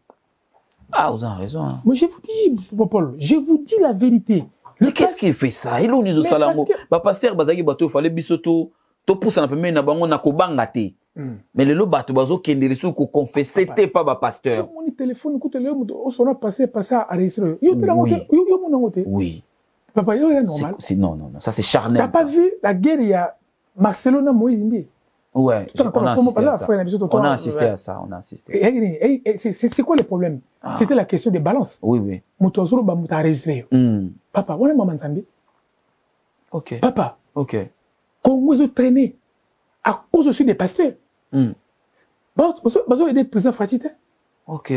Ah, vous avez raison. Mais je vous dis, Paul, je vous dis la vérité. Mais qu'est-ce qui fait ça? Il est au niveau de Salamo. Bah, pasteur, Bazagi Bato, fallait bisoto, to pousse na peme na bango na kobanga te. Mais le bato bazo kendere sou ko confesser t'es pas ba pasteur. Mon téléphone écoute le on a passé à enregistrer. Yo mon ngote. Oui. Papa yo est normal. Non, ça c'est charnel. T'as pas vu la guerre il y a Marcelo na Moïse Mbi. Ouais, on a assisté à ça. C'est quoi le problème? C'était la question des balances. Oui. Moutozoro ba muta enregistré. Papa, on est maman Nzambi. OK. Papa. OK. Comment vous traînez à cause aussi des pasteurs? Bazo aider le président Fatite. OK.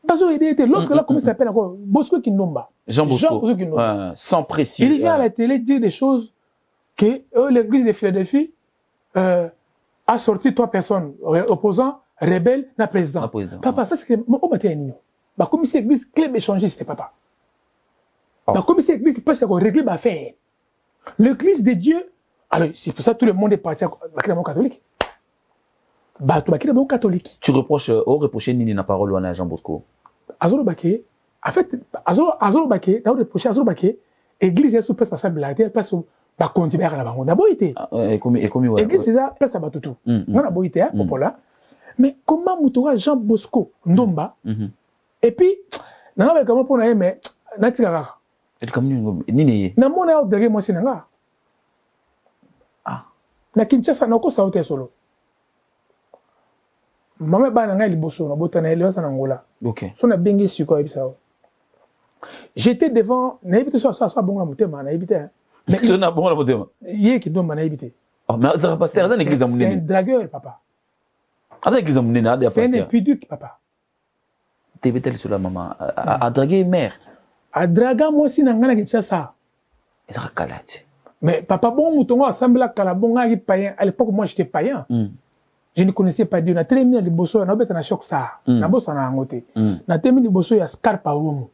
Bazo aider l'autre là, comment il s'appelle encore? Bosco Kindomba. Jean Bosco Kindomba. Sans préciser. Il vient à la télé dire des choses que l'église de Philadelphie a sorti 3 personnes opposants, rebelles, na président. Papa, ça c'est que mon bâtiment est nino. Bah comme si l'église clé échangiste papa. Bah comme si l'église passe à régler ma affaire. L'église de Dieu. Alors c'est pour ça que tout le monde est parti à la catholique. Bah tu vas catholique. Tu reproches Nini na parole à Jean Bosco. Azoro Baké. En fait, Azoro Baké, t'as reproché Azoro Baké. Église est sous place passable la terre, place ba continuer à la banque. D'abord été. Et comme église c'est ça place à Batutu. On a beau été hein pour là. Mais comment moutora Jean Bosco Ndomba? Et puis na ba comment pour na mais na tikaka. Et comme Nini. Na mona au derrière moi sinanga. Na Kinshasa na ko sauté solo. Mama ba na ngai liboso na botana ele sa na ngola. OK. So na bengi siko ebisa. J'étais devant na ebité so bon la motema na ebité. Mais so na bon la motema. Yé ki ndo na ebité. Oh mais ça pasteur dans l'église amunene. C'est un dragueur papa. Dans l'église amunene a des pasteurs. C'est un impudique papa. T'es sur la maman a draguer mère. A draga moi si na ngana Kinshasa. Et ça calate. Mais papa bon moutongo assemblée kalabonga qui païen à l'époque moi j'étais païen. Je ne connaissais pas Dieu. Na télé à liboso na beta na choc ça. Na bossa na ngote. Na télé liboso ya scarpa romo.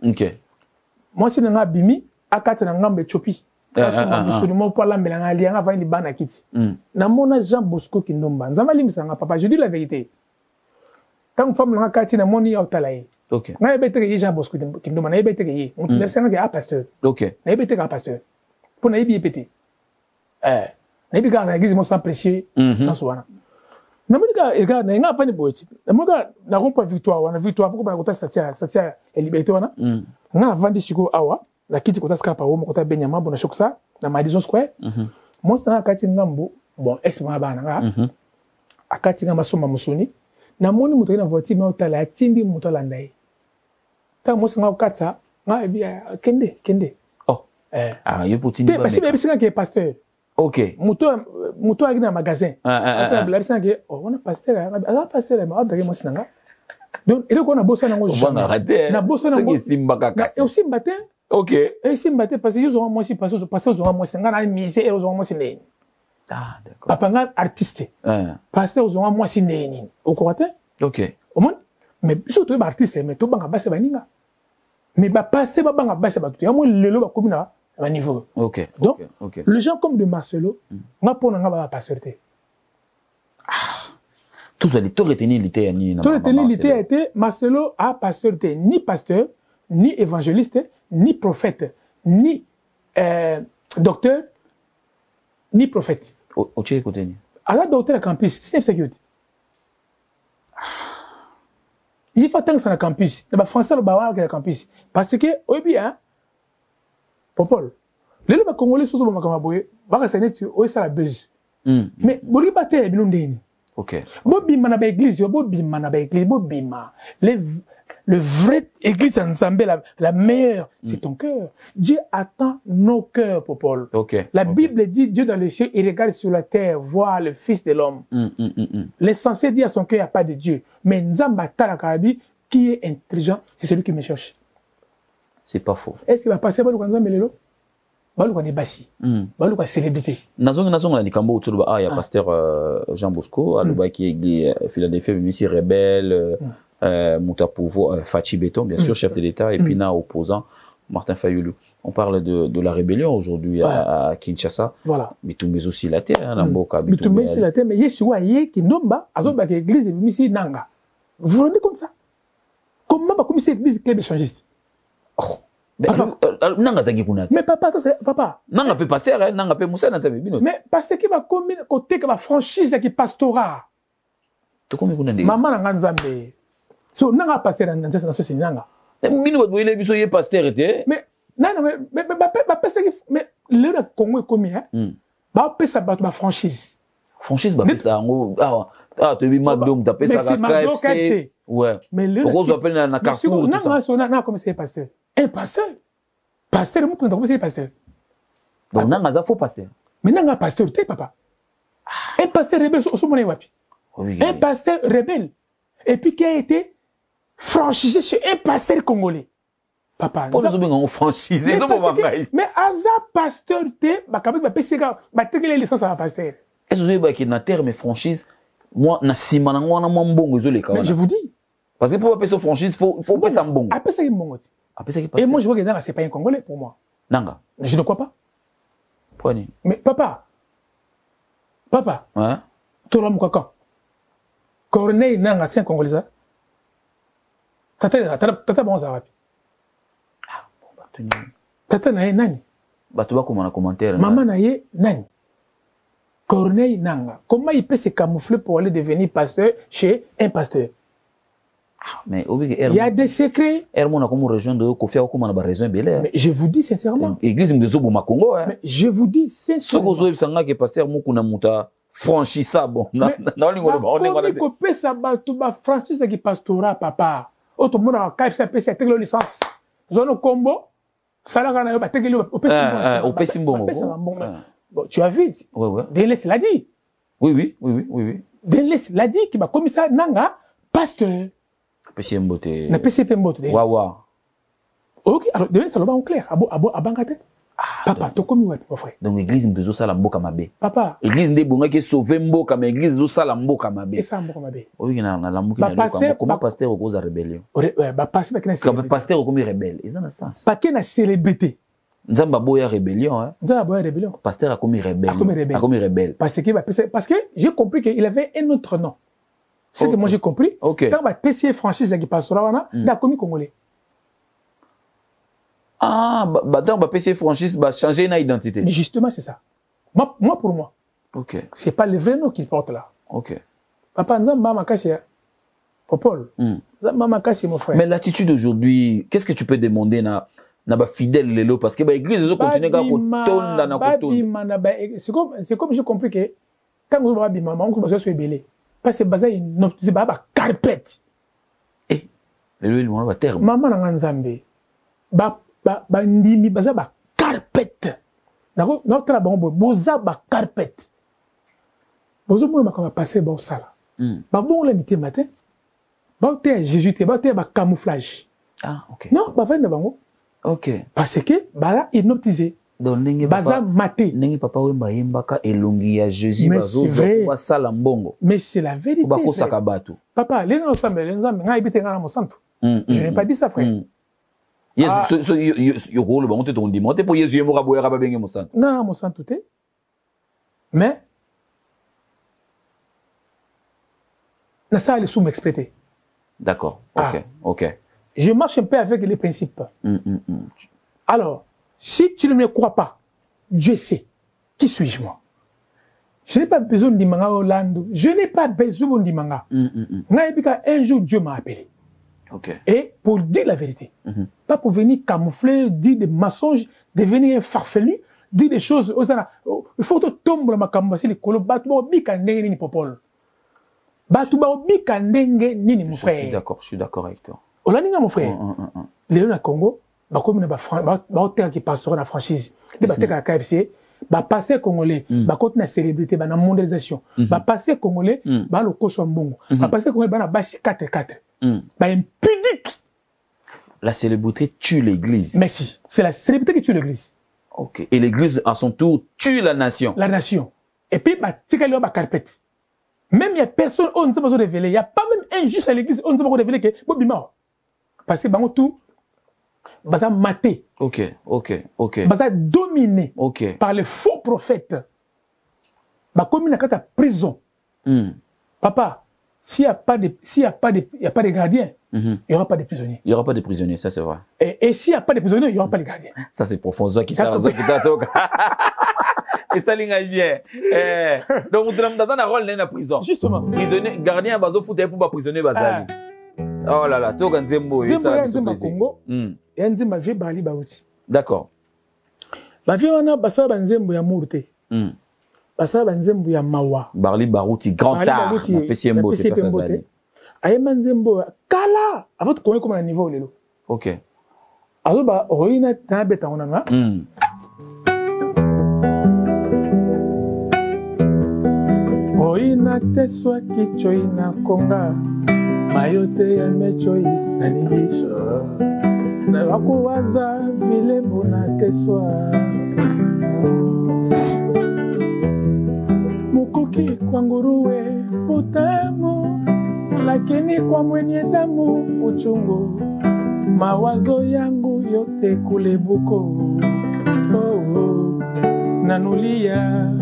OK. Moi si nga bimi akata na ngambe chopi. Absolument pas la mbela ngali nga va ni bana kiti. Na mona Jean Bosco Kindomba. Nzamba limisanga papa, je dis la vérité. Tant femme nga kati na moni autalaye. OK. Na beta ke Jean Bosco Kindomba na beta ke yi. On te laisse nga pasteur. OK. Na beta ka pasteur. Pour na yebi pété. Na yebi ka na église mo sans précieux sans soana. Na monika regarde na nga fani boiti. Na monika na rompa victoire wana victoire faut ba kota satia et liberté wana. Nga vandi siko awa la kiti kota skapa wo kota benyama bona shoksa na Madison Square. Moi c'est na kati ngambo bon ex ma bana nga. Akati nga masoma musuni. Na moni muto na voiture ma otala atindi muto landai. Ta mo singa okatsa nga ebia kende. Yo potini ba. Si bébé singa ke pasteur. OK. Muto agina magasin. Ata bla singa ke on a pasteur a pasteur ma abere mo sinanga. Donc il ko na bossa na ngo jamais. Na bossa na ngo simba kaka. Et aussi matin. OK. Et simba te parce que ils ont moi si passer aux moi singa na misé et aux moi sinene. Ah d'accord. Papa nga artiste. Passer aux moi sinene. Au côté? OK. Au moins mais surtout ba artiste mais to banga basse baninga. Mais ba passer ba banga basse ba tout. Ya mo lelo ba komina à niveau. OK. Donc le gens comme de Marcelo, nga pona nga ba passeurté. Tout retenir l'ité ni na. Tout retenir l'ité a été Marcelo a passeurté ni pasteur, ni évangéliste, ni prophète, ni docteur, ni prophète. Au tché côté ni. Alors docteur à campus, système sécurité. Il faut tant que ça na campus. Le français le bawa à campus parce que au bien Popol. Les Congolais sont boye, baka saneti o ça la buzz. Mais boli baté bilondeni. OK. Bobima na ba église, bobima na ba église, bobima. Le vrai église ensemble la meilleure, c'est ton cœur. Dieu attend nos cœurs, Popol. OK. La Bible dit Dieu dans les cieux, il regarde sur la terre, voir le fils de l'homme. L'essentiel dit à son cœur, il n'y a pas de Dieu. Mais Nzamba Talakabi, qui est intelligent, c'est celui qui me cherche. C'est pas faux. Est-ce qu'il va passer par le Kwanzaa Melelo? Baluka ne basi. Baluka célébrité. Nazonga na nikambo utuluba ya pasteur Jean Bosco aluba qui est Philadelphie ici rebelle Mouta pouvoir Fachi Béton bien sûr chef de l'État et puis na opposant Martin Fayulu. On parle de la rébellion aujourd'hui à Kinshasa. Voilà. Mais tout mais aussi la terre na mboka. Mais tout mais c'est la terre mais yesu wa ye Kindomba azoba que église misi nanga. Vous vous rendez compte ça? Comment ba comme c'est église club échangiste? Nanga zaki kunati. Mais papa, papa. Nanga pe pasteur, hein, nanga pe Moussa Nzambe bino. Mais parce que va commis côté que va franchise qui pastorat. To komi kunande. Maman nanga Nzambe. So nanga pasteur na c'est nanga. Bino ba boyele biso ye pasteur était. Mais non mais pasteur mais le Congo est commis hein. Ba pesa ba franchise. Franchise ba pesa ngo tu vis McDo tu pesa ka KFC. Ouais. Mais le on appelle na Carrefour tout ça. Non comme c'est pasteur. Un pasteur. Pasteur mo comme c'est pasteur. Donc nanga za faux pasteur. Mais nanga pasteur t'es papa. Un pasteur rebelle au monde wapi. Un pasteur rebelle et puis qui a été franchisé chez un pasteur congolais. Papa. Pour nous bien franchisé ça pour mais aza pasteur t'es ba kabet ba pesika ba tekele licence à pasteur. Est-ce que vous avez un terme franchise? Moi, na sima na ngwana mbongo ezoleka wana. Mais je vous dis. Parce que pour passer franchise, faut pas ça mbongo. Après ça mbongo. Et moi je vois que Nanga c'est pas un Congolais pour moi. Nanga. Je ne crois pas. Pourquoi? Mais papa. Papa. Hein? Toi l'homme quoi quand? Corneille Nanga c'est un Congolais ça? Tata bon ça va. Ah, bon bah tenir. Tata na nani? Bah tu vas comment en commentaire. Maman na nani? Corneille Nanga. Comment il peut se camoufler pour aller devenir pasteur chez un pasteur? Mais il y a des secrets. Mais je vous dis sincèrement. Église de Congo. Mais je vous dis sincèrement. Ce que pasteur Mukuna franchissa bon. Franchise qui pastora papa. Autre monde a KFC PC te licence. Zone combo. Salaka na ba te au Pessimbo. Bon, tu as vu? Ouais ouais. Deles l'a dit. Oui. Deles l'a dit qui va commissaire Nanga pasteur. PCM Bote. Na PCP Mbote. Wawa. Ok, alors Deles ça va en clair. Abangate. Papa, to komi ouais mon frère. Donc église mbezo sala mboka mabe. Papa. Église nde bonga ke sauver mboka mais église zo sala mboka mabe. Et ça mboka mabe. Oui na lamuki na loka. Comment pasteur au cause rébellion? Ouais, bah pasteur ba na pasteur comme rebelle. Ils ont un sens. Pas que na célébrité. Nzamba boya rébellion hein. Nzamba boya rébellion. Pasteur a commis rebelle. A commis rebelle. Parce que j'ai compris qu'il avait un autre nom. C'est que moi j'ai compris. Okay. Quand ba PC franchise qui passera wana, il a commis congolais. Ah, dans ba PC franchise va changer na identité. Mais justement c'est ça. Moi pour moi. OK. C'est pas le vrai nom qu'il porte là. OK. Papa Nzamba makasi Popol. Nzamba makasi mon frère. Mais l'attitude aujourd'hui, qu'est-ce que tu peux demander na ba fidèle lelo parce que ba église zo continuer ka kotonda na kotonda. C'est comme j'ai compris que quand vous va bima on commence à se rebeller parce que baza une c'est ba carpette. Eh lelo il m'a ba terme. Maman na Nzambe. Ba ndimi baza ba carpette. Nako notre bon boza ba carpette. Bozo mo makama passer ba sala. Ba bon la mité matin. Ba te Jésus te ba te ba camouflage. Ah OK. Non, ba fa na bango. OK. Parce que bala hypnotisé. Donc ninge baza maté. Ninge papa wemba yembaka elongi ya Jésus bazo kwa sala mbongo. Mais c'est la vérité. Ba ko sakabatu. Papa, les gens semblent les gens nga ibite nga mo santo. Je n'ai pas dit ça frère. Yes, yo rôle ba monte ton dimanche pour Jésus yemo raboya ba benge mo santo. Nga mo santo te. Mais na ça les sous-m'exploiter. D'accord. OK. OK. Je marche un peu avec les principes. Alors, si tu ne me crois pas, Dieu sait. Qui suis-je moi? Je n'ai pas besoin de manga Hollande. Je n'ai pas besoin de manga. Un jour, Dieu m'a appelé. Okay. Et pour dire la vérité. Pas pour venir camoufler, dire des mensonges, devenir un farfelu, dire des choses. Il faut que tu tombes dans ma camouflage. Les colos, ni popol. Ni mon frère. Je suis d'accord avec toi. Olaninga mon frère. Léon à Congo, comme on qui passe sur la franchise. Les batailles à KFC, passer congolais, contre la célébrité, la mondialisation. Passer congolais, le cochon bongo. Passer congolais, la basi 4-4. Impudique. La célébrité tue l'église. Merci. C'est la célébrité qui tue l'église. OK. Et l'église, à son tour, tue la nation. La nation. Et puis, tika leo carpette. Même il y a personne, on ne sait pas se révéler. Il n'y a pas même un juste à l'église, on ne sait pas révéler que Bobima. Parce que bango tout baza maté. OK. Baza dominé par les faux prophètes. Ba komi na kata prison. Papa, s'il n'y a pas de gardiens, il n'y aura pas de prisonniers. Il n'y aura pas de prisonniers, ça c'est vrai. Et s'il n'y a pas de prisonniers, il n'y aura pas de gardiens. Ça c'est profond, ça qui t'a et ça l'inga bien. Donc vous avez dans un rôle dans la prison. Justement. Prisonnier, gardien bazo fouté pour pas prisonnier bazali. Oh là là, to ganzembo et ça se plaisir. Et nzembo vie bali bauti. D'accord. Ba vie wana basa banzembo ya murte. Basa banzembo ya mawa. Barli baruti grand art. Na PCMbo c'est pas ça. Aye manzembo kala. Avant de connaître comment le niveau lelo. OK. Alors ba roina ta beta on a. Roina teswa kichoi na konga. Mayote ya mechoi na nihisho. Na wakuwaza vile mbona teswa. Mukuki kwa nguruwe utamu, lakini kwa mwenye damu uchungu. Mawazo yangu yote kule buko. Nanulia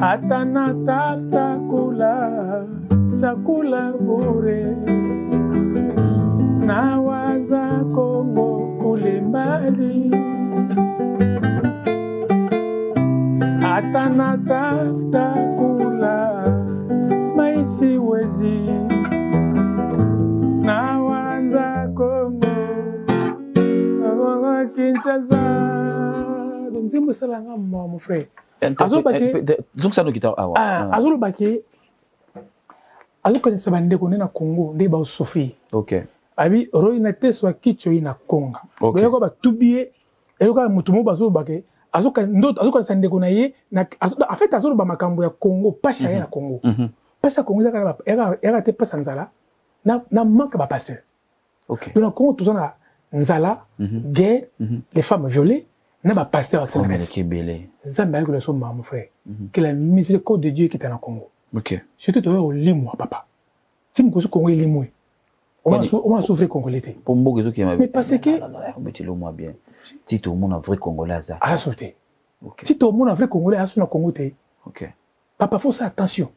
hata natafuta kula chakula bure. Nawaza Kongo kule mbali, hata natafuta kula maisi wezi. Nawaza Kongo Kinshasa. Nzimbo salanga mon frère. Donc ça nous quitte azolo baki azo connaître bande ko na Congo ndé ba souffrir. OK. Abi roina teswa kicho ina Konga. Okay. Ko ba tubie eloko mutumo bazo baki azo connaître ndé ko na ye na en fait azolo ba makambo ya Congo pasha ya na Congo. Pasha Congo za era te pasa nzala na manque ba pasteur. OK. Donc Congo tout ça na nzala, guerre, les femmes violées. Na ba pasteur accent qui est belé. Zamba ko le son mon frère. Que la miséricorde de Dieu qui est dans Congo. OK. Surtout toi au limoi papa. Si mon Congo est limoi. On va souffrir congolais. Pour moi qui mais parce que mettez-le moi bien. Si tout le monde a vrai congolais ça. Ah sauter. OK. Si tout le monde a vrai congolais à son Congo té. OK. Papa faut ça attention.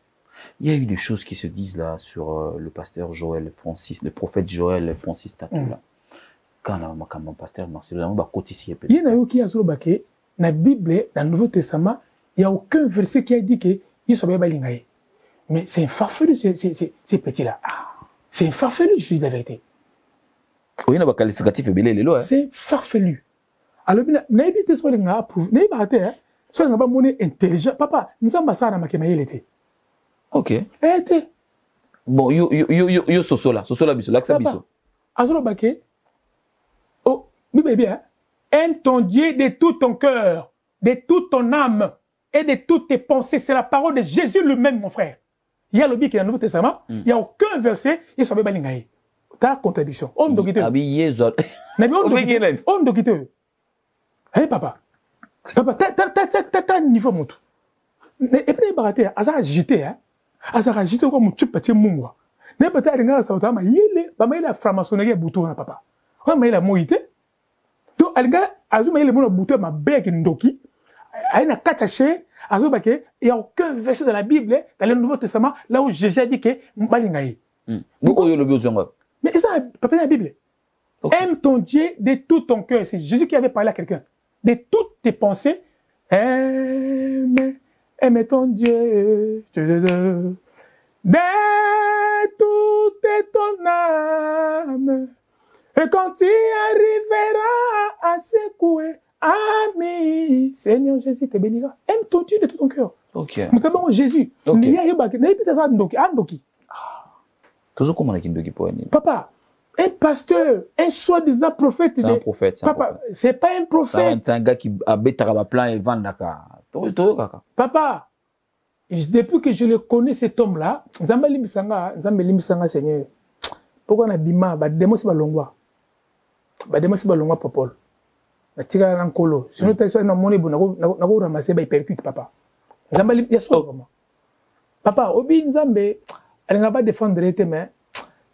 Il y a eu des choses qui se disent là sur le pasteur Joël Francis, le prophète Joël Francis Tatou là. Quand on pasteur Marcelo on va cotiser il y a eu qui a sur baké na Bible dans le Nouveau Testament il y a aucun verset qui a dit que il soit bien lingaye mais c'est un farfelu ces petits là c'est un farfelu je dis la vérité oui il y a un qualificatif belé les lois c'est farfelu alors na éviter soit linga approuve na ibate hein soit linga ba monnaie intelligent papa nzamba ça na makema yelete OK été bon yo sosola biso l'axa biso azolo baké oh, oui, bébé, hein? Aime ton Dieu de tout ton cœur, de toute ton âme et de toutes tes pensées. C'est la parole de Jésus lui-même, mon frère. Il y a le bible qui est dans le Nouveau Testament. Il n'y a aucun verset. Il s'en va balingaï. T'as contradiction. On doit quitter. On doit quitter. Hey, papa. Papa, t'as un niveau, mon tout. Et puis, il va arrêter. Asa agité, hein? Asa agité comme un petit moungwa. N'est pas t'as rien à ça. Il y a franc-maçonnerie à bouton, papa. Ouais, mais il a moïté. Donc, il a azuma il est mon bouton ma bec ndoki. Il a caché azuma que il y a aucun verset dans la Bible dans le Nouveau Testament là où Jésus a dit que m'balingaï. Beaucoup le besoin. Mais ça pas dans la Bible. Aime ton Dieu de tout ton cœur. C'est Jésus qui avait parlé à quelqu'un. De toutes tes pensées. Aime ton Dieu. De toute ton âme. Et quand tu arriveras à secouer, ami, Seigneur Jésus te bénira. Aime ton Dieu de tout ton cœur. OK. C'est bon Jésus. Mais il y a peut-être ça ndoki. Toujours comment on ndoki pour aller. Papa, un pasteur, un soi-disant prophète. C'est un prophète. Papa, c'est pas un prophète. C'est un gars qui a bêté à plan et vend d'accord. Papa, depuis que je le connais cet homme-là, Nzambeli Misanga Seigneur. Pourquoi on a bima ba démos balongwa. Ba démos balongwa popol. Na tika na nkolo. Sinon t'as soit na moni bon na ko ramasser ba percute papa. Nzambeli ya so vraiment. Papa obi Nzambe elle n'a pas défendre été mais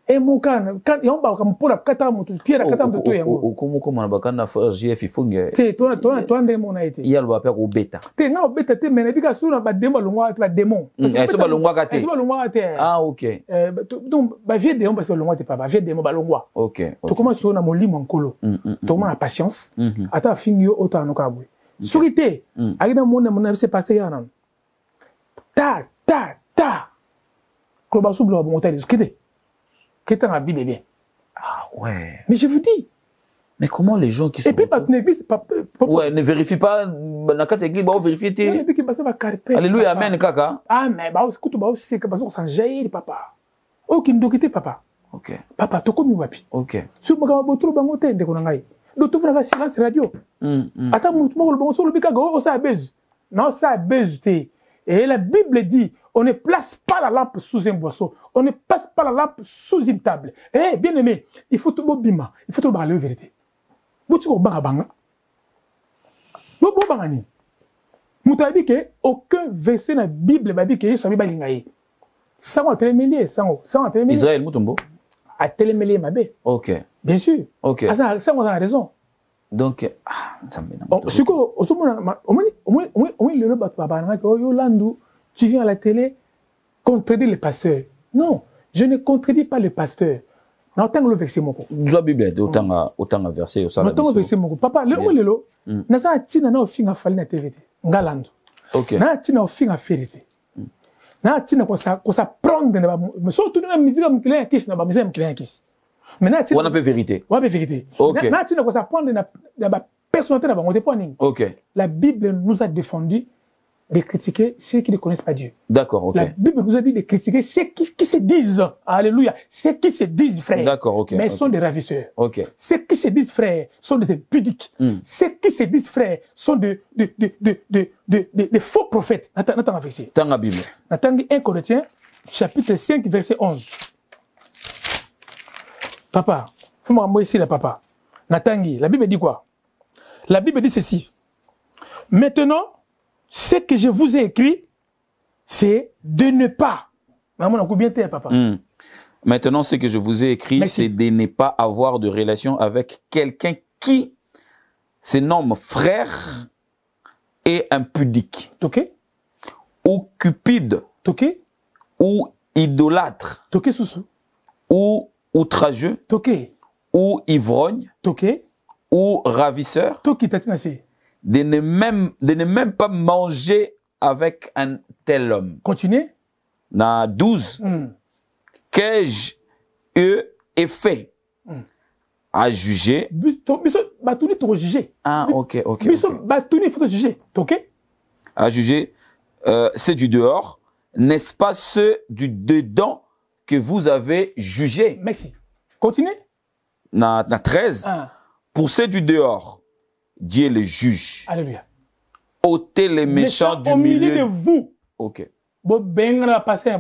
Et mon can, quand il y a un bac pour la cata, mon pied, la cata, de tout. Comment on a bacan à faire JF, il faut que. Tu toi, mon a été. Il y a le faire au bêta. Tu n'as pas bêta, mais il y a sur la démon, le démon. C'est pas le mois gâté. C'est pas le mois gâté. Ah, ok. Donc, vieux démon, parce que le mois t'es pas, vieux démon, balongwa. Ok. Tu commences sur mon lit, mon colo. Tu commences la patience. Attends, finis autant, nous, kabou. Surité. Avec mon ami, c'est passé, là. Ta. Klobassou, blanc, mon tel, qu'est-ce que Bible bien. Ah ouais. Mais je vous dis. Mais comment les gens qui sont. Et puis, l'église, ouais, ne vérifie pas. Dans la église, on vérifie. Alléluia, amen, kaka. Ah, mais écoute, c'est que on s'en jaillit, papa. Ok, nous quitter, papa. Ok. Papa, tu comme wapi. Ok. Sur ma gamme, tu bango te, de konangai. Donc, tu feras silence radio. Attends, moi, le bango sur le bicago, ça baise. Non, ça baise, et la Bible dit, on ne place pas la lampe sous un boisseau. On ne place pas la lampe sous une table. Eh, bien aimé, il faut tout bima. Il faut tout parler la vérité. Vous tu banga banga. Vous banga ni. Mouta dit que aucun verset dans la Bible va dire que il soit balingaye. Ça on télémélier, ça on télémélier. Israël mutombo. A télémélier ma bé. OK. Bien sûr. OK. Ça on a raison. Donc ça me. Ce que au le bat papa na ko yo landu, tu viens à la télé contredire le pasteur. Non, je ne contredis pas le pasteur. Non, tant que le verset mon ko. La Bible autant verset au salon. Non, verset mon ko. Papa, le na sa tina na ofinga fali na TV. Ngalandu. OK. Na tina ofinga vérité. Na tina ko ça prendre na mais surtout na musique am client kiss na ba musique am client kiss. Maintenant, on a fait vérité. On a fait vérité. OK. Na tina ko ça prendre na personnalité na ba on te point. OK. La Bible nous a défendu de critiquer ceux qui ne connaissent pas Dieu. D'accord, ok. La Bible nous a dit de critiquer ceux qui se disent, alléluia, ceux qui se disent frères. D'accord, ok. Mais sont des ravisseurs. Ok. Ceux qui se disent frères sont des impudiques. Ceux qui se disent frères sont des faux prophètes. Nathan verset. Dans la Bible. Nathan 1 Corinthiens, chapitre 5, verset 11. Papa, faut m'envoyer ici là, papa. Nathan, la Bible dit quoi? La Bible dit ceci. Maintenant, ce que je vous ai écrit, c'est de ne pas. Maman, on a bien fait, papa. Maintenant, ce que je vous ai écrit, c'est de ne pas avoir de relation avec quelqu'un qui se nomme frère et impudique. Ok. Ou cupide. Ok. Ou idolâtre. Ok, sous. Ou outrageux. Ok. Ou ivrogne. Ok. Ou ravisseur. Toki tatinasi. De ne même pas manger avec un tel homme. Continuez. Dans 12, qu'ai-je fait à juger? Ah, ok. À juger, c'est du dehors, n'est-ce pas ceux du dedans que vous avez jugé? Merci. Continuez. Dans 13, pour ceux du dehors, Dieu les juge. Alléluia. Ôtez les méchants du milieu de vous. Ok. Bo bengra passé,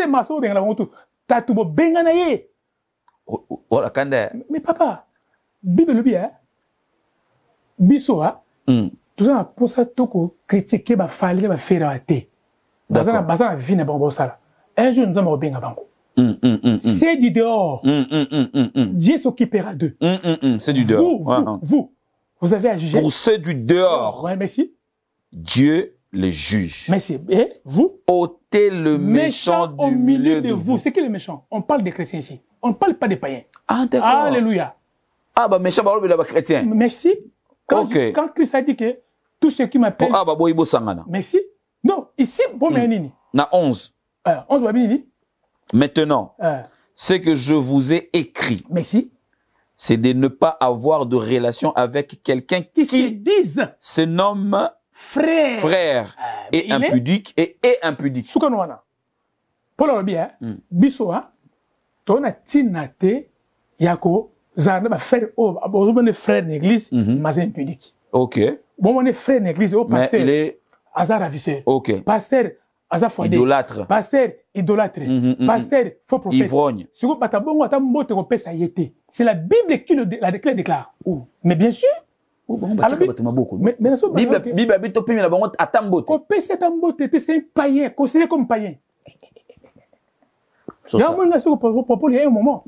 maso bengra montu. Tatu bo benga na ye. Oh la kanda. Mais papa, Bible le bien. Bisoa. Tout ça pour ça toko critiquer ba fali ba faire até. Bazana vie na bon sala. Un jour nous allons benga bango. C'est du dehors. Dieu s'occupera d'eux. C'est du dehors. Vous avez à juger. Pour ceux du dehors. Ouais, merci. Dieu les juge. Merci. Et vous? Ôtez le méchant au milieu de vous. C'est qui le méchant? On parle des chrétiens ici. On ne parle pas des païens. Ah, d'accord. Alléluia. Ah, bah, méchant, bah, les chrétiens. Merci. Quand Christ a dit que tous ceux qui m'appellent. Ah, bah, boibo sangana. Merci. Non, ici, bon, mais na 11. 11, bah, maintenant, ce que je vous ai écrit. Merci. C'est de ne pas avoir de relation avec quelqu'un qui se disent se nomme frère et impudique et impudique. Soukanouana. Paul Robia, Bissoa, ton atinate, Yako, Zana, ma frère, bon, frère d'église, mais impudique. Ok. Bon, on est frère d'église, au pasteur. Il est. Hazard ravisseur. Ok. Pasteur, Hazard fondé. Idolâtre. Pasteur, idolâtre. Pasteur, faux prophète. Ivrogne. C'est la Bible qui le déclare. Mais bien sûr. Bible habite au pays, mais c'est un païen, considéré comme païen. Il y a un moment.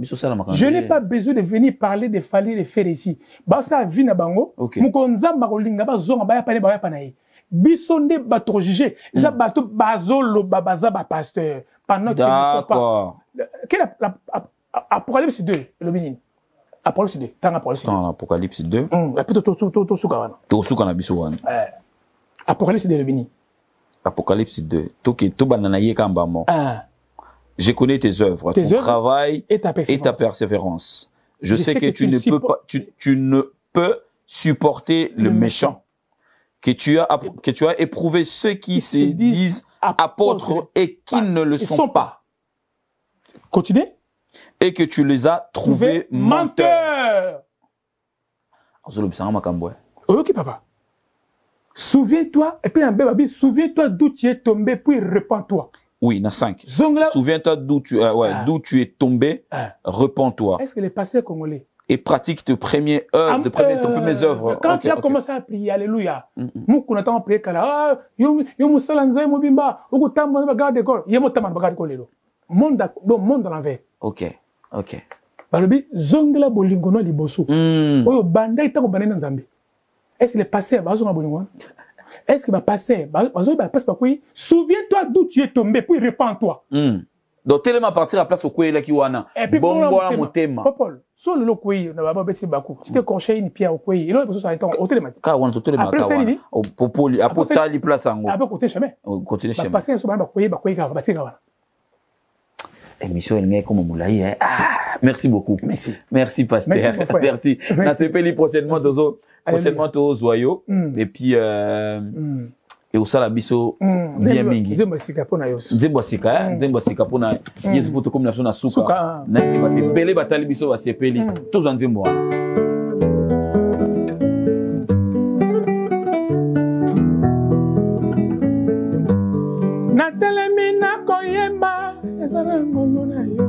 Je n'ai pas besoin de venir parler de Fali de faire ici. Basa vina bango. Mukonza marolinga ba zonga ba ya pane ba ya panayi. Bisonde bato jugé. Za bato bazolo babaza ba pasteur. Pendant que d'accord. Quel Apocalypse 2 le mini. Apocalypse 2. Tant Apocalypse 2. Apocalypse 2. La plutôt to suka wana. To suka na biso wana. Apocalypse 2 le mini. Apocalypse 2. Toki to banana ye kamba mo. Je connais tes œuvres, ton travail et ta persévérance. Je sais que tu ne peux supporter le méchant. Que tu as éprouvé ceux qui se disent apôtres et qui ne le sont pas. Continuez. Et que tu les as trouvés menteurs. Ok, papa. Souviens-toi, et puis un bébé, souviens-toi d'où tu es tombé, puis répands-toi. Oui, il y en a 5. Souviens-toi d'où tu es tombé, repens-toi. Est-ce que les pasteurs congolais et pratique tes premières œuvres, tes premières œuvres. Quand tu as commencé à prier, alléluia. Nous, on attend prier, yo musalanze mobimba, oku tambo na garde école, yemo tambo na garde école lelo. Monde dans l'envers. OK. Balobi zongela bolingono liboso. Oyo banda itako banana nzambe. Est-ce que les pasteurs bazonga bolingono? Est-ce que les pasteurs bazonga passe par quoi? Souviens-toi d'où tu es tombé, puis répands-toi. Donc tellement partir à place au koué là qui wana. Bongo la motema. Popol. Sur le koué, na baba besi baku. Tu te concher une pierre au koué. Il a besoin ça étant au télématique. Ka wana totele maka wana. Au popoli, à potali place ango. Après côté chemin. Continuer chemin. Passer sur ba koué ka ba tika wana. Émission elle comme moulaï hein. Merci beaucoup. Merci pasteur. Merci. Na sepeli prochainement au Zoyo et puis et au salabiso bien mingi. Nzembo sika pona yoso. Nzembo sika pona yesu poto comme na suka. Na ke bate belé batali biso ba sepeli. Tous en nzembo. Na telemina koyemba ezana ngono na yo.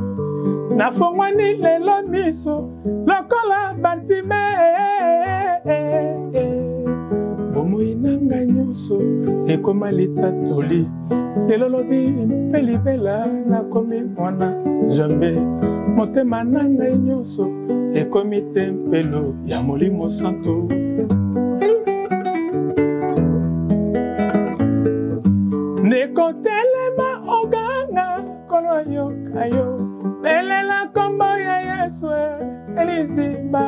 Na fongwani lelo miso lokola Bartime. Moinanga nyoso ekoma litatoli lelo lobi pelibela na komi mwana jambe motema nanga nyoso ekomi tempelo ya molimo santo nekotelema oganga kolo yo kayo belela kombo ya Yesu elizimba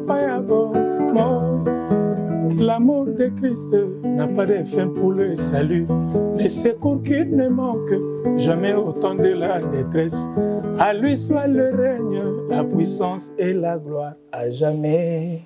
bayabo mo. L'amour de Christ n'a pas de fin pour le salut. Les secours qui ne manquent jamais autant de la détresse. À lui soit le règne, la puissance et la gloire à jamais.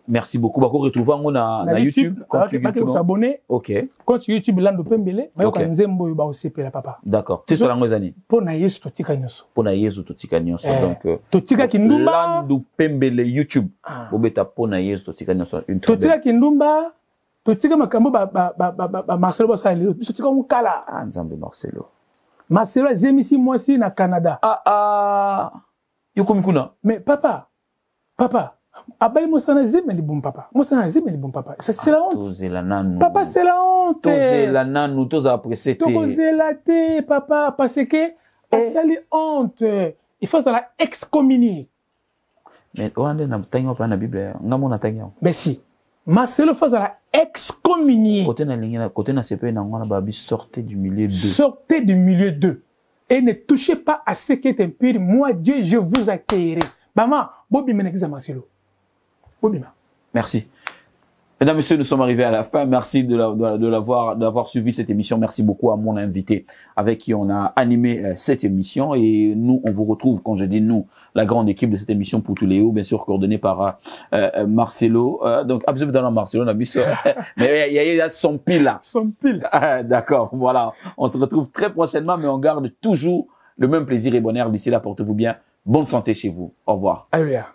Merci beaucoup. Bako retrouver na YouTube. Quand tu s'abonner. OK. Quand tu YouTube Lando Pembele, ba nzembo yo ba osepela papa. D'accord. C'est sur la ngozani. Pona Yesu totika nyonso. Pona Yesu totika nyonso. Donc totika kindumba Lando Pembele YouTube. Bobeta pona Yesu totika nyonso. Totika kindumba. Totika makambo ba Marcelo ba sa lelo. Totika mukala. Ah nzambe Marcelo. Marcelo azemisi mwasi na Canada. Yoko mikuna. Mais papa. Abali mosana zeme li bon papa. Mosana zeme li bon papa. C'est la honte. Papa, c'est la honte. Toze la nanou, toze apprécié. Toze la té, papa, parce que c'est la honte. Il faut ça la excommunier. Mais on a tango pas na Bible. Ngamo na tango. Mais si. Marcelo faut ça la excommunier. Côté na CP na ngona babi sortez du milieu d'eux. Sortez du milieu d'eux. Et ne touchez pas à ce qui est impur. Moi Dieu, je vous accueillerai. Maman, Bobby Menexiza Marcelo. Merci. Mesdames et messieurs, nous sommes arrivés à la fin. Merci d'avoir suivi cette émission. Merci beaucoup à mon invité avec qui on a animé cette émission. Et nous, on vous retrouve, quand je dis nous, la grande équipe de cette émission Poutuléo, bien sûr coordonnée par Marcelo. Donc, absolument Marcelo, mais il y a son pile là. Son pile. D'accord, voilà. On se retrouve très prochainement, mais on garde toujours le même plaisir et bonheur. D'ici là, portez-vous bien. Bonne santé chez vous. Au revoir. Alléluia.